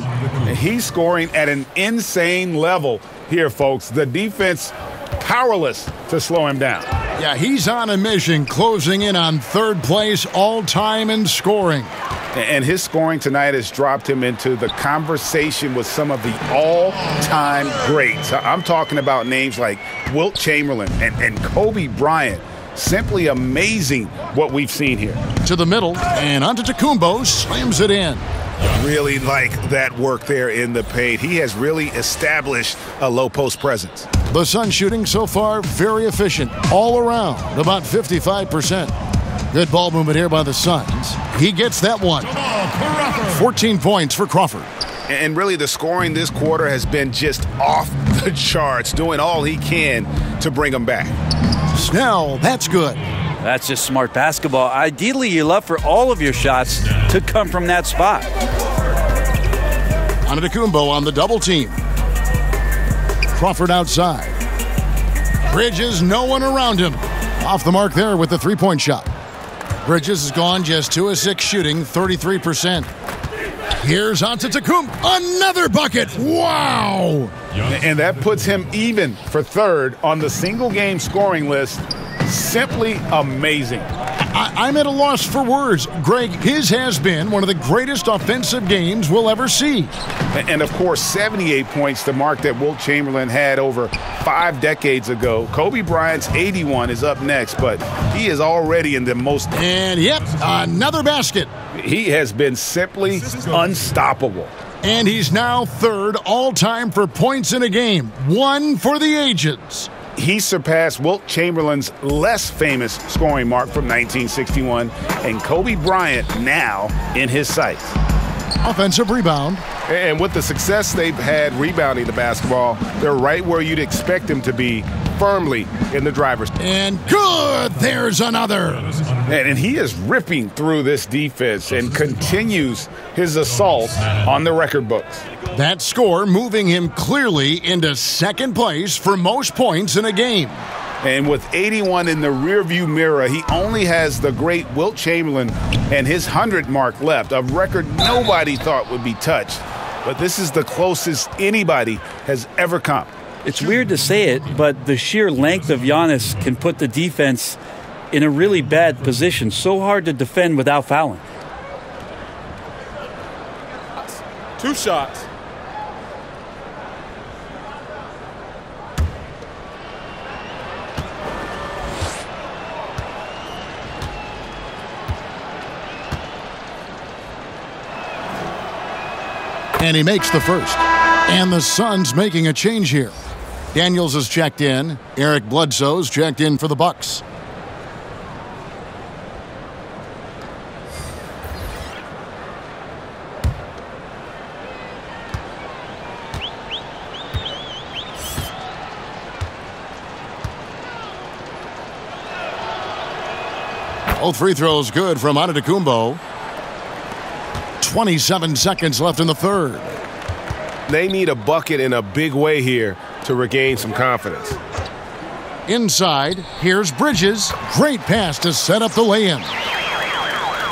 And he's scoring at an insane level here, folks. The defense powerless to slow him down. Yeah, he's on a mission, closing in on third place all-time in scoring. And his scoring tonight has dropped him into the conversation with some of the all-time greats. I'm talking about names like Wilt Chamberlain and Kobe Bryant. Simply amazing what we've seen here. To the middle, and Antetokounmpo slams it in. Really like that work there in the paint. He has really established a low post presence. The Suns shooting so far very efficient all around, about 55%. Good ball movement here by the Suns. He gets that one. 14 points for Crawford. And really the scoring this quarter has been just off the charts, doing all he can to bring them back. Snell, that's good. That's just smart basketball. Ideally, you love for all of your shots to come from that spot. Antetokounmpo on the double team. Crawford outside. Bridges, no one around him. Off the mark there with the three-point shot. Bridges has gone just 2 of 6 shooting, 33%. Here's Antetokounmpo. Another bucket. Wow. And that puts him even for third on the single-game scoring list. Simply amazing. I'm at a loss for words. Greg, his has been one of the greatest offensive games we'll ever see. And, of course, 78 points, the mark that Wilt Chamberlain had over 5 decades ago. Kobe Bryant's 81 is up next, but he is already in the most... And, yep, another basket. He has been simply unstoppable. And he's now third all-time for points in a game. 1 for the ages. He surpassed Wilt Chamberlain's less famous scoring mark from 1961, and Kobe Bryant now in his sights. Offensive rebound. And with the success they've had rebounding the basketball, they're right where you'd expect them to be, firmly in the driver's. And good, there's another. And he is ripping through this defense and continues his assault on the record books. That score moving him clearly into second place for most points in a game. And with 81 in the rearview mirror, he only has the great Wilt Chamberlain and his 100 mark left, a record nobody thought would be touched. But this is the closest anybody has ever come. It's weird to say it, but the sheer length of Giannis can put the defense in a really bad position. So hard to defend without fouling. 2 shots. And he makes the first. And the Suns making a change here. Daniels has checked in. Eric Bledsoe's checked in for the Bucks. Both free throws good from Antetokounmpo. 27 seconds left in the third. They need a bucket in a big way here to regain some confidence. Inside, here's Bridges. Great pass to set up the lay-in.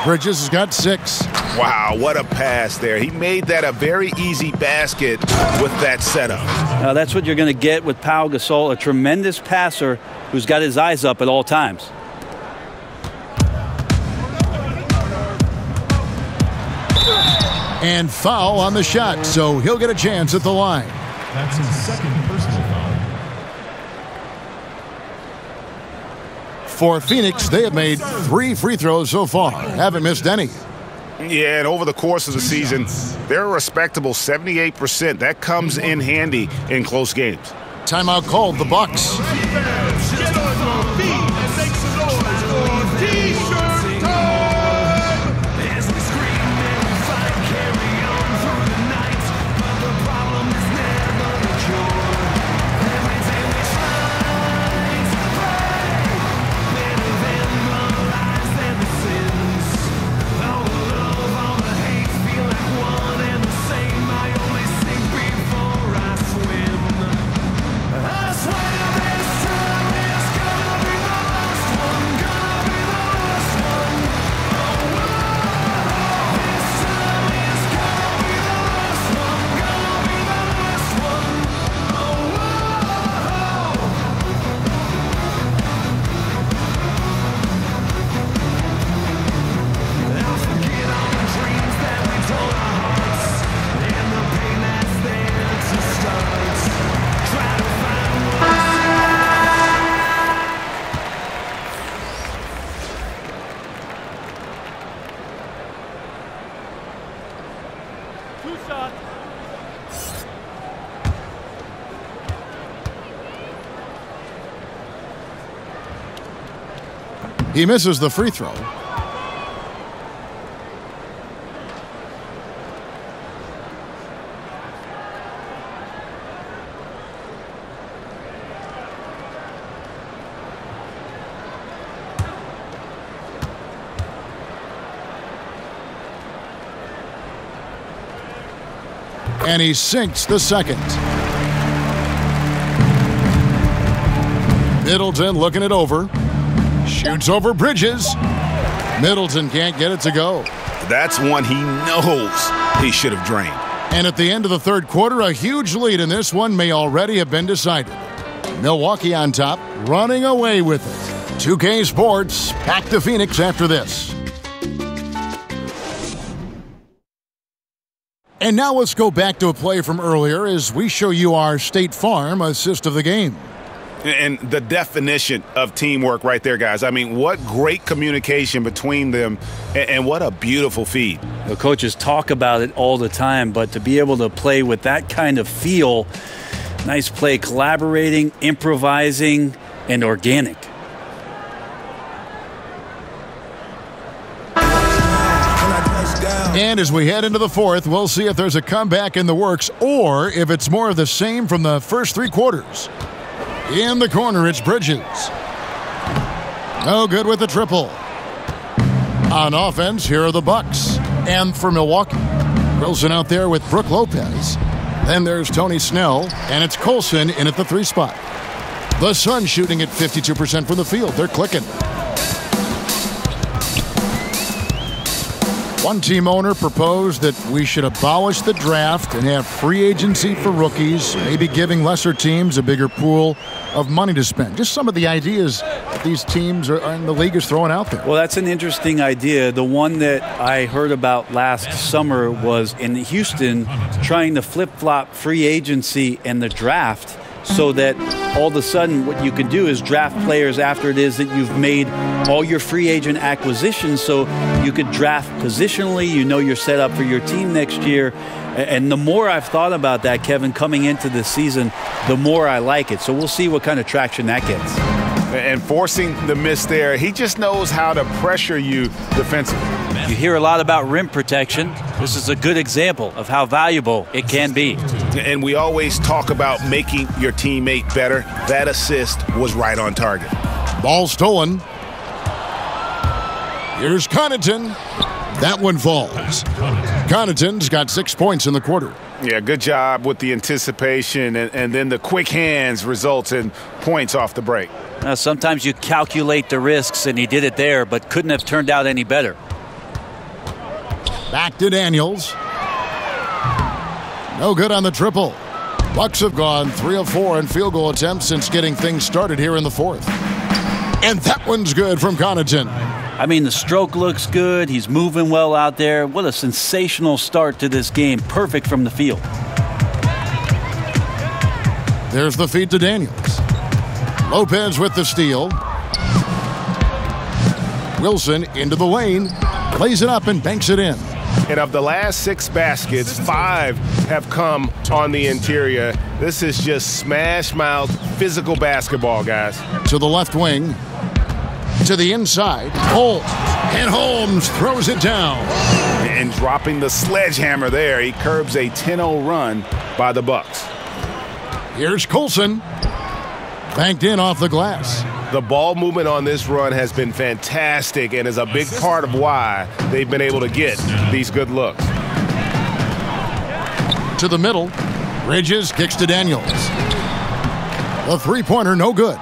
Bridges has got 6. Wow, what a pass there. He made that a very easy basket with that setup. That's what you're going to get with Pau Gasol, a tremendous passer who's got his eyes up at all times. And foul on the shot, so he'll get a chance at the line. That's his second personal foul. For Phoenix, they have made 3 free throws so far. Haven't missed any. Yeah, and over the course of the season, they're a respectable 78%. That comes in handy in close games. Timeout called, the Bucks. Get on your feet and make some noise for T-shirt time! As we scream and we fight, carry on through the night, but the problem is never the cure. Every day we try to pray, better than the lies and the sins. All the love, all the hate, feel like one and the same. I only sink before I swim. I swear this time is gonna be the last one, gonna be the last one. Oh, this time is gonna be the last one, gonna be the last one. Oh, I'll forget all the dreams that we told our hearts, and the pain that's there to start. Try to find Two shots. He misses the free throw. And he sinks the second. Middleton looking it over. Shoots over Bridges. Middleton can't get it to go. That's one he knows he should have drained. And at the end of the third quarter, a huge lead in this one may already have been decided. Milwaukee on top, running away with it. 2K Sports, back to Phoenix after this. And now let's go back to a play from earlier as we show you our State Farm assist of the game. And the definition of teamwork right there, guys. I mean, what great communication between them, and what a beautiful feed. The coaches talk about it all the time, but to be able to play with that kind of feel, nice play, collaborating, improvising, and organic. And as we head into the fourth, we'll see if there's a comeback in the works or if it's more of the same from the first three quarters. In the corner, it's Bridges. No good with the triple. On offense, here are the Bucks. And for Milwaukee, Wilson out there with Brook Lopez. Then there's Tony Snell, and it's Colson in at the 3 spot. The Suns shooting at 52% from the field. They're clicking. One team owner proposed that we should abolish the draft and have free agency for rookies, maybe giving lesser teams a bigger pool of money to spend. Just some of the ideas that these teams in the league is throwing out there. Well, that's an interesting idea. The one that I heard about last summer was in Houston trying to flip-flop free agency and the draft so that all of a sudden what you can do is draft players after it is that you've made all your free agent acquisitions so you could draft positionally, you know you're set up for your team next year. And the more I've thought about that, Kevin, coming into this season, the more I like it. So we'll see what kind of traction that gets. And forcing the miss there, he just knows how to pressure you defensively. You hear a lot about rim protection. This is a good example of how valuable it can be. And we always talk about making your teammate better. That assist was right on target. Ball stolen. Here's Connaughton. That one falls. Connaughton's got 6 points in the quarter. Yeah, good job with the anticipation, and then the quick hands results in points off the break. Sometimes you calculate the risks, and he did it there, but couldn't have turned out any better. Back to Daniels. No good on the triple. Bucks have gone 3 of 4 in field goal attempts since getting things started here in the fourth. And that one's good from Connaughton. I mean, the stroke looks good. He's moving well out there. What a sensational start to this game. Perfect from the field. There's the feed to Daniels. Lopez with the steal. Wilson into the lane. Plays it up and banks it in. And of the last 6 baskets, 5 have come on the interior. This is just smash-mouth physical basketball, guys. To the left wing. To the inside. Holmes. And Holmes throws it down. And dropping the sledgehammer there, he curbs a 10-0 run by the Bucks. Here's Colson. Banked in off the glass. The ball movement on this run has been fantastic and is a big part of why they've been able to get these good looks. To the middle. Bridges kicks to Daniels. The three-pointer no good.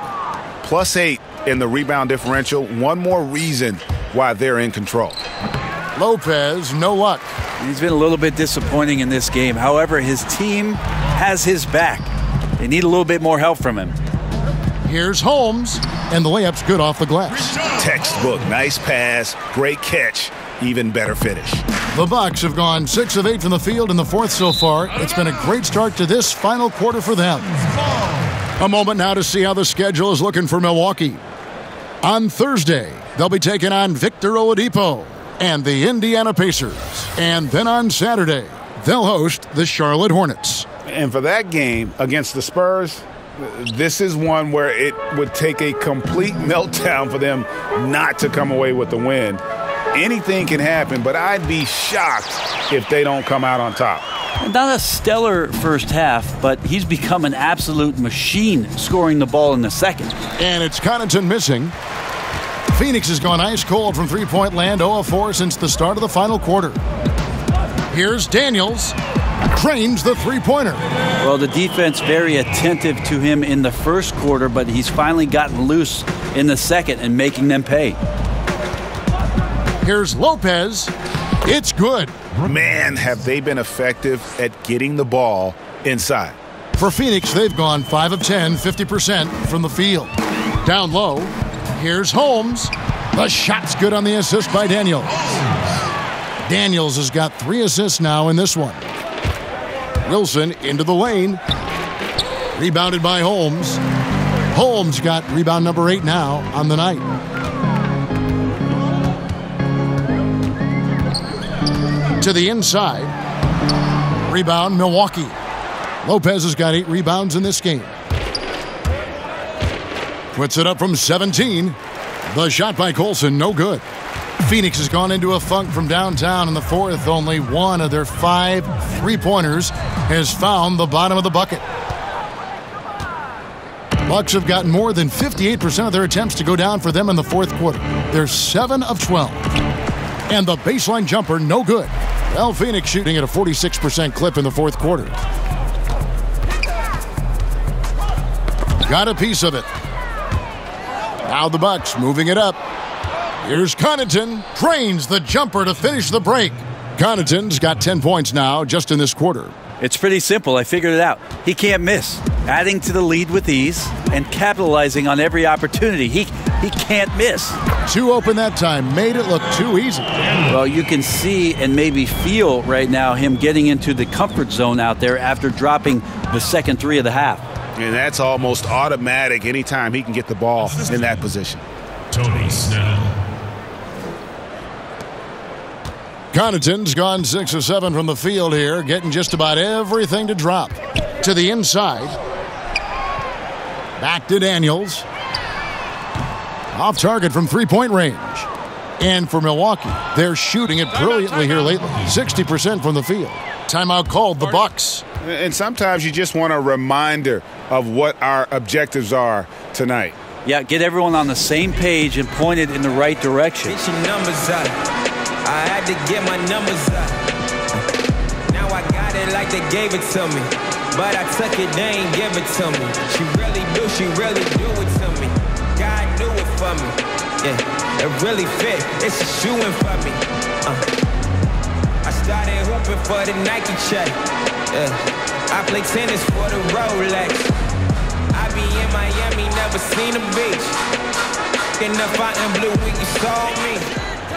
+8 in the rebound differential. One more reason why they're in control. Lopez, no luck. He's been a little bit disappointing in this game. However, his team has his back. They need a little bit more help from him. Here's Holmes, and the layup's good off the glass. Textbook, nice pass, great catch, even better finish. The Bucks have gone 6 of 8 from the field in the fourth so far. It's been a great start to this final quarter for them. A moment now to see how the schedule is looking for Milwaukee. On Thursday, they'll be taking on Victor Oladipo and the Indiana Pacers. And then on Saturday, they'll host the Charlotte Hornets. And for that game against the Spurs, this is one where it would take a complete meltdown for them not to come away with the win. Anything can happen, but I'd be shocked if they don't come out on top. Not a stellar first half, but he's become an absolute machine scoring the ball in the second. And it's Connaughton missing. Phoenix has gone ice cold from three-point land, 0 of 4 since the start of the final quarter. Here's Daniels. drains the three-pointer. Well, the defense very attentive to him in the first quarter, but he's finally gotten loose in the second and making them pay. Here's Lopez. It's good. Man, have they been effective at getting the ball inside. For Phoenix, they've gone 5 of 10, 50% from the field. Down low, here's Holmes. The shot's good on the assist by Daniels. Daniels has got 3 assists now in this one. Wilson into the lane. Rebounded by Holmes. Holmes got rebound number 8 now on the night. To the inside. Rebound, Milwaukee. Lopez has got 8 rebounds in this game. Puts it up from 17. The shot by Colson, no good. Phoenix has gone into a funk from downtown in the fourth. Only one of their 5 three-pointers has found the bottom of the bucket. Bucks have gotten more than 58% of their attempts to go down for them in the fourth quarter. They're 7 of 12. And the baseline jumper, no good. Well, Phoenix shooting at a 46% clip in the fourth quarter. Got a piece of it. Now the Bucks moving it up. Here's Connaughton. Drains the jumper to finish the break. Connaughton's got 10 points now just in this quarter. It's pretty simple. I figured it out. He can't miss. Adding to the lead with ease and capitalizing on every opportunity. He can't miss. Too open that time. Made it look too easy. Well, you can see and maybe feel right now him getting into the comfort zone out there after dropping the second 3 of the half. And that's almost automatic anytime he can get the ball in that position. Tony Snell. Connaughton's gone 6 of 7 from the field here, getting just about everything to drop. To the inside. Back to Daniels. Off target from three-point range. And for Milwaukee, they're shooting it brilliantly here lately. 60% from the field. Timeout called, the Bucks. And sometimes you just want a reminder of what our objectives are tonight. Yeah, get everyone on the same page and pointed in the right direction. Get your numbers up. I had to get my numbers up. Now I got it like they gave it to me. But I took it, they ain't give it to me. She really do it to me. God do it for me. Yeah, it really fit. It's a shoe-in for me. I started hooping for the Nike check. I play tennis for the Rolex. I be in Miami, never seen a beach. In the fountain blue when you saw me.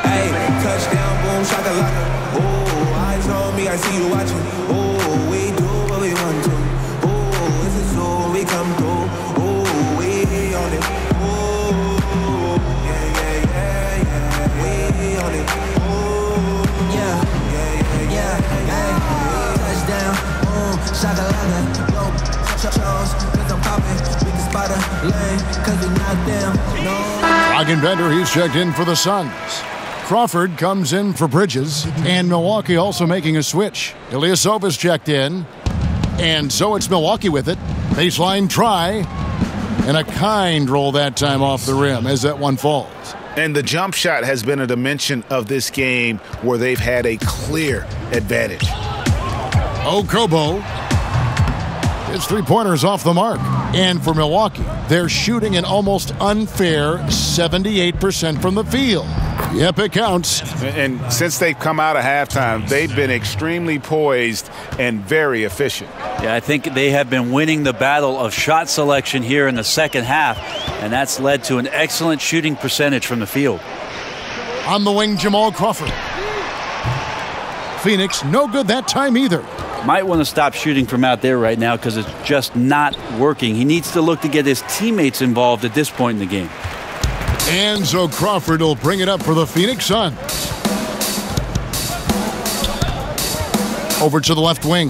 Hey, touchdown, boom, shakalaka. Oh, eyes on me, I see you watching. Oh, we do what we want to. Oh, this is all we come through. Oh, we on it. Oh, yeah. We on it. Oh, yeah. Touchdown, boom, shakalaka. Yo, Charles, cause I'm popping. We can spot a lane, cause we not down. No. Bender, he's checked in for the Suns. Crawford comes in for Bridges, and Milwaukee also making a switch. Ilyasova's checked in, and so it's Milwaukee with it. Baseline try, and a kind roll that time off the rim as that one falls. And the jump shot has been a dimension of this game where they've had a clear advantage. Okobo. His three-pointer's off the mark. And for Milwaukee, they're shooting an almost unfair 78% from the field. Yep, it counts. And since they've come out of halftime, they've been extremely poised and very efficient. Yeah, I think they have been winning the battle of shot selection here in the second half, and that's led to an excellent shooting percentage from the field. On the wing, Jamal Crawford. Phoenix, no good that time either. Might want to stop shooting from out there right now because it's just not working. He needs to look to get his teammates involved at this point in the game. And so Crawford will bring it up for the Phoenix Suns. Over to the left wing.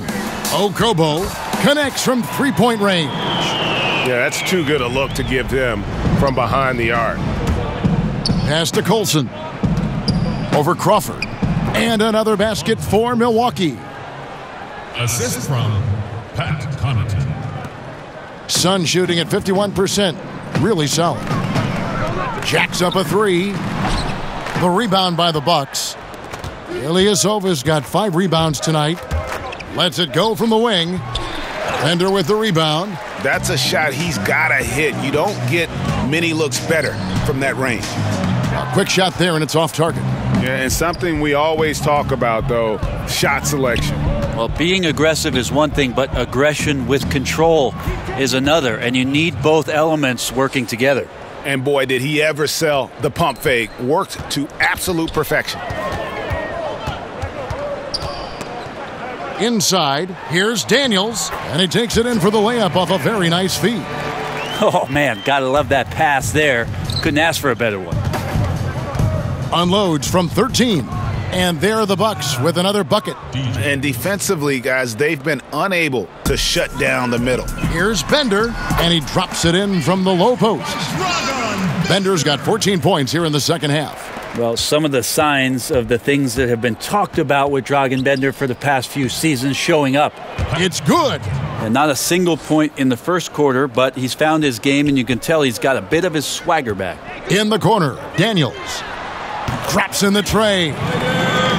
Okobo connects from three-point range. Yeah, that's too good a look to give them from behind the arc. Pass to Colson. Over Crawford. And another basket for Milwaukee. Assist from Pat Connaughton. Sun shooting at 51%. Really solid. Jacks up a three. The rebound by the Bucks. Ilyasova's got 5 rebounds tonight. Lets it go from the wing. Bender with the rebound. That's a shot he's got to hit. You don't get many looks better from that range. A quick shot there, and it's off target. Yeah, and something we always talk about, though, shot selection. Well, being aggressive is one thing, but aggression with control is another, and you need both elements working together. And boy, did he ever sell the pump fake. Worked to absolute perfection. Inside, here's Daniels, and he takes it in for the layup off a very nice feed. Oh, man, gotta love that pass there. Couldn't ask for a better one. Unloads from 13. And there are the Bucks with another bucket. And defensively, guys, they've been unable to shut down the middle. Here's Bender, and he drops it in from the low post. Bender's got 14 points here in the second half. Well, some of the signs of the things that have been talked about with Dragan Bender for the past few seasons showing up. It's good. And not a single point in the first quarter, but he's found his game, and you can tell he's got a bit of his swagger back. In the corner, Daniels drops in the tray.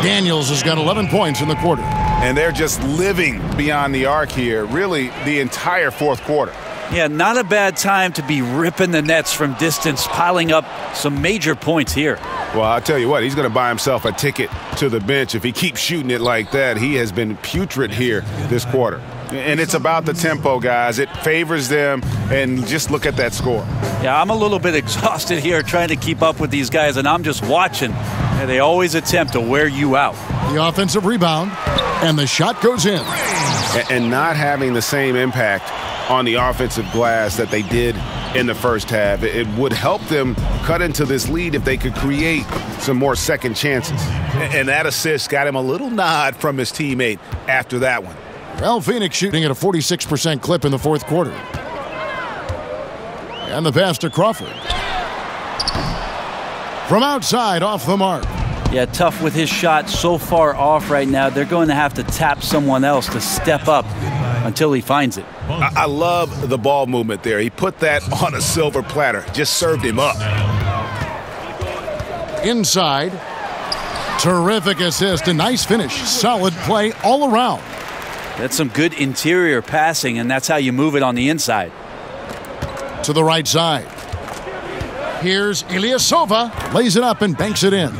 Daniels has got 11 points in the quarter. And they're just living beyond the arc here, really the entire fourth quarter. Yeah, not a bad time to be ripping the nets from distance, piling up some major points here. Well, I'll tell you what, he's going to buy himself a ticket to the bench. If he keeps shooting it like that, he has been putrid here this quarter. And it's about the tempo, guys. It favors them, and just look at that score. Yeah, I'm a little bit exhausted here trying to keep up with these guys, and I'm just watching. And they always attempt to wear you out. The offensive rebound, and the shot goes in. And not having the same impact on the offensive glass that they did in the first half. It would help them cut into this lead if they could create some more second chances. And that assist got him a little nod from his teammate after that one. Well, Phoenix shooting at a 46% clip in the fourth quarter. And the pass to Crawford. From outside, off the mark. Yeah, tough with his shot so far off right now. They're going to have to tap someone else to step up until he finds it. I love the ball movement there. He put that on a silver platter. Just served him up. Inside. Terrific assist. A nice finish. Solid play all around. That's some good interior passing, and that's how you move it on the inside. To the right side. Here's Ilyasova. Lays it up and banks it in.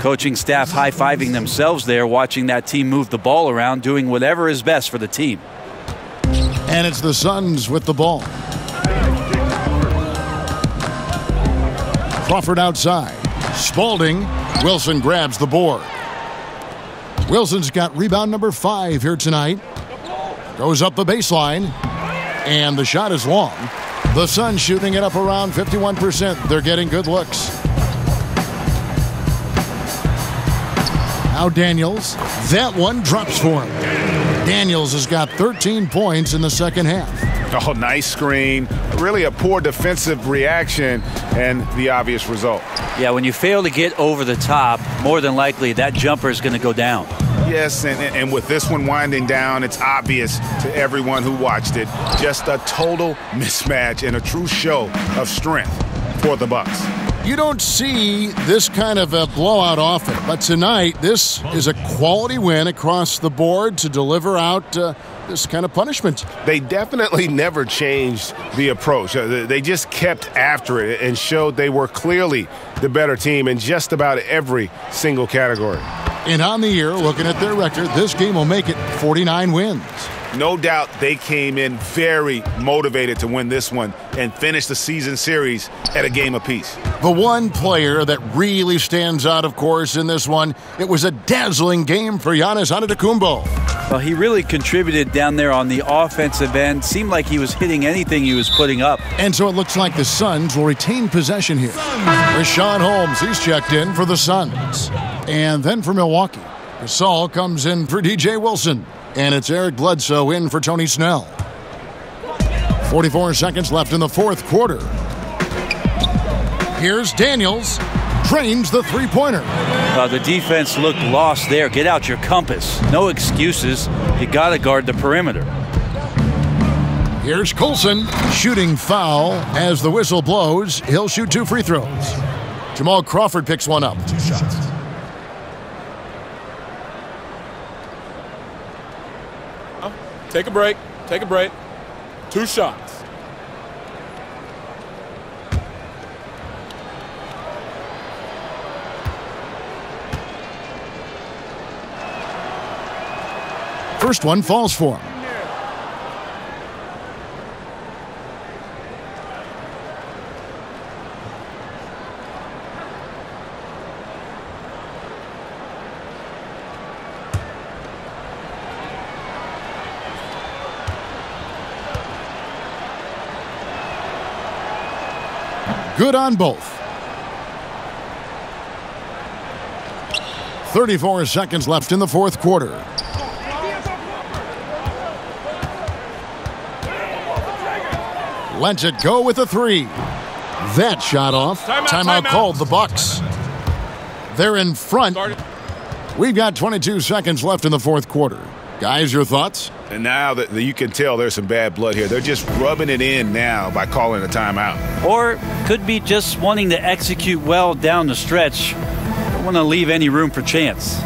Coaching staff high-fiving themselves there, watching that team move the ball around, doing whatever is best for the team. And it's the Suns with the ball. Crawford outside. Spalding. Wilson grabs the board. Wilson's got rebound number 5 here tonight. Goes up the baseline. And the shot is long. The Suns shooting it up around 51%. They're getting good looks. Now Daniels. That one drops for him. Daniels has got 13 points in the second half. Oh, nice screen. Really a poor defensive reaction and the obvious result. Yeah, when you fail to get over the top, more than likely that jumper is going to go down. Yes, and with this one winding down, it's obvious to everyone who watched it. Just a total mismatch and a true show of strength for the Bucks. You don't see this kind of a blowout often, but tonight this is a quality win across the board to deliver out this kind of punishment. They definitely never changed the approach. They just kept after it and showed they were clearly the better team in just about every single category. And on the year, looking at their record, this game will make it 49 wins. No doubt they came in very motivated to win this one and finish the season series at a game apiece. The one player that really stands out, of course, in this one, it was a dazzling game for Giannis Antetokounmpo. Well, he really contributed down there on the offensive end. Seemed like he was hitting anything he was putting up. And so it looks like the Suns will retain possession here. Rashawn Holmes, he's checked in for the Suns. And then for Milwaukee, Gasol comes in for DJ Wilson. And it's Eric Bledsoe in for Tony Snell. 44 seconds left in the fourth quarter. Here's Daniels. Drains the three-pointer. The defense looked lost there. Get out your compass. No excuses. You got to guard the perimeter. Here's Colson. Shooting foul as the whistle blows. He'll shoot 2 free throws. Jamal Crawford picks one up. 2 shots. Take a break. Take a break. 2 shots. First one falls for him. Good on both. 34 seconds left in the fourth quarter. Lets it go with a 3. That shot off. Timeout called the Bucks. They're in front. We've got 22 seconds left in the fourth quarter. Guys, your thoughts? And now that you can tell there's some bad blood here. They're just rubbing it in now by calling a timeout. Or could be just wanting to execute well down the stretch. Don't want to leave any room for chance.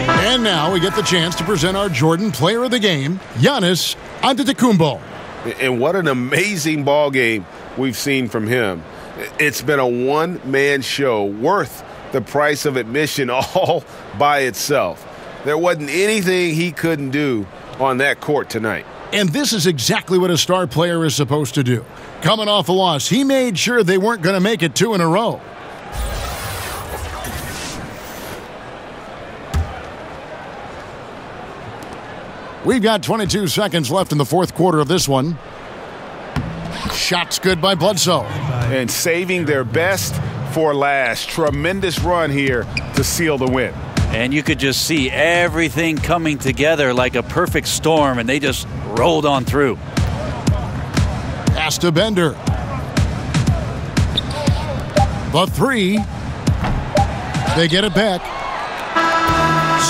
And now we get the chance to present our Jordan Player of the Game, Giannis Antetokounmpo. And what an amazing ball game we've seen from him. It's been a one-man show worth the price of admission all by itself. There wasn't anything he couldn't do on that court tonight. And this is exactly what a star player is supposed to do. Coming off a loss, he made sure they weren't going to make it 2 in a row. We've got 22 seconds left in the fourth quarter of this one. Shots good by Bledsoe. And saving their best for last. Tremendous run here to seal the win. And you could just see everything coming together like a perfect storm, and they just rolled on through. Pass to Bender. The 3. They get it back.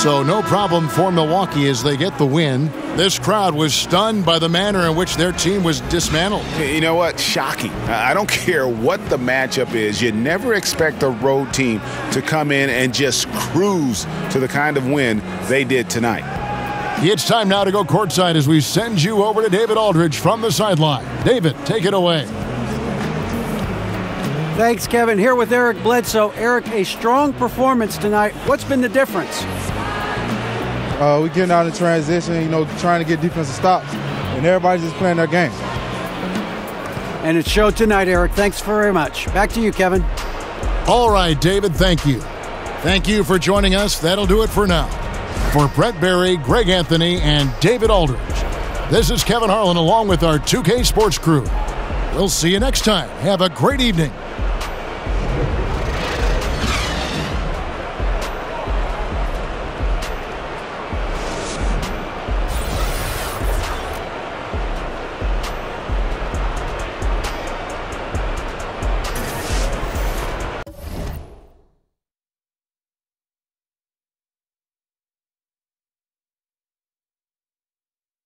So no problem for Milwaukee as they get the win. This crowd was stunned by the manner in which their team was dismantled. You know what? Shocking. I don't care what the matchup is. You never expect a road team to come in and just cruise to the kind of win they did tonight. It's time now to go courtside as we send you over to David Aldridge from the sideline. David, take it away. Thanks, Kevin. Here with Eric Bledsoe. Eric, a strong performance tonight. What's been the difference? We're getting out in transition, trying to get defensive stops, and everybody's just playing their game. And it showed tonight, Eric. Thanks very much. Back to you, Kevin. All right, David, thank you. Thank you for joining us. That'll do it for now. For Brett Berry, Greg Anthony, and David Aldridge, this is Kevin Harlan along with our 2K Sports crew. We'll see you next time. Have a great evening.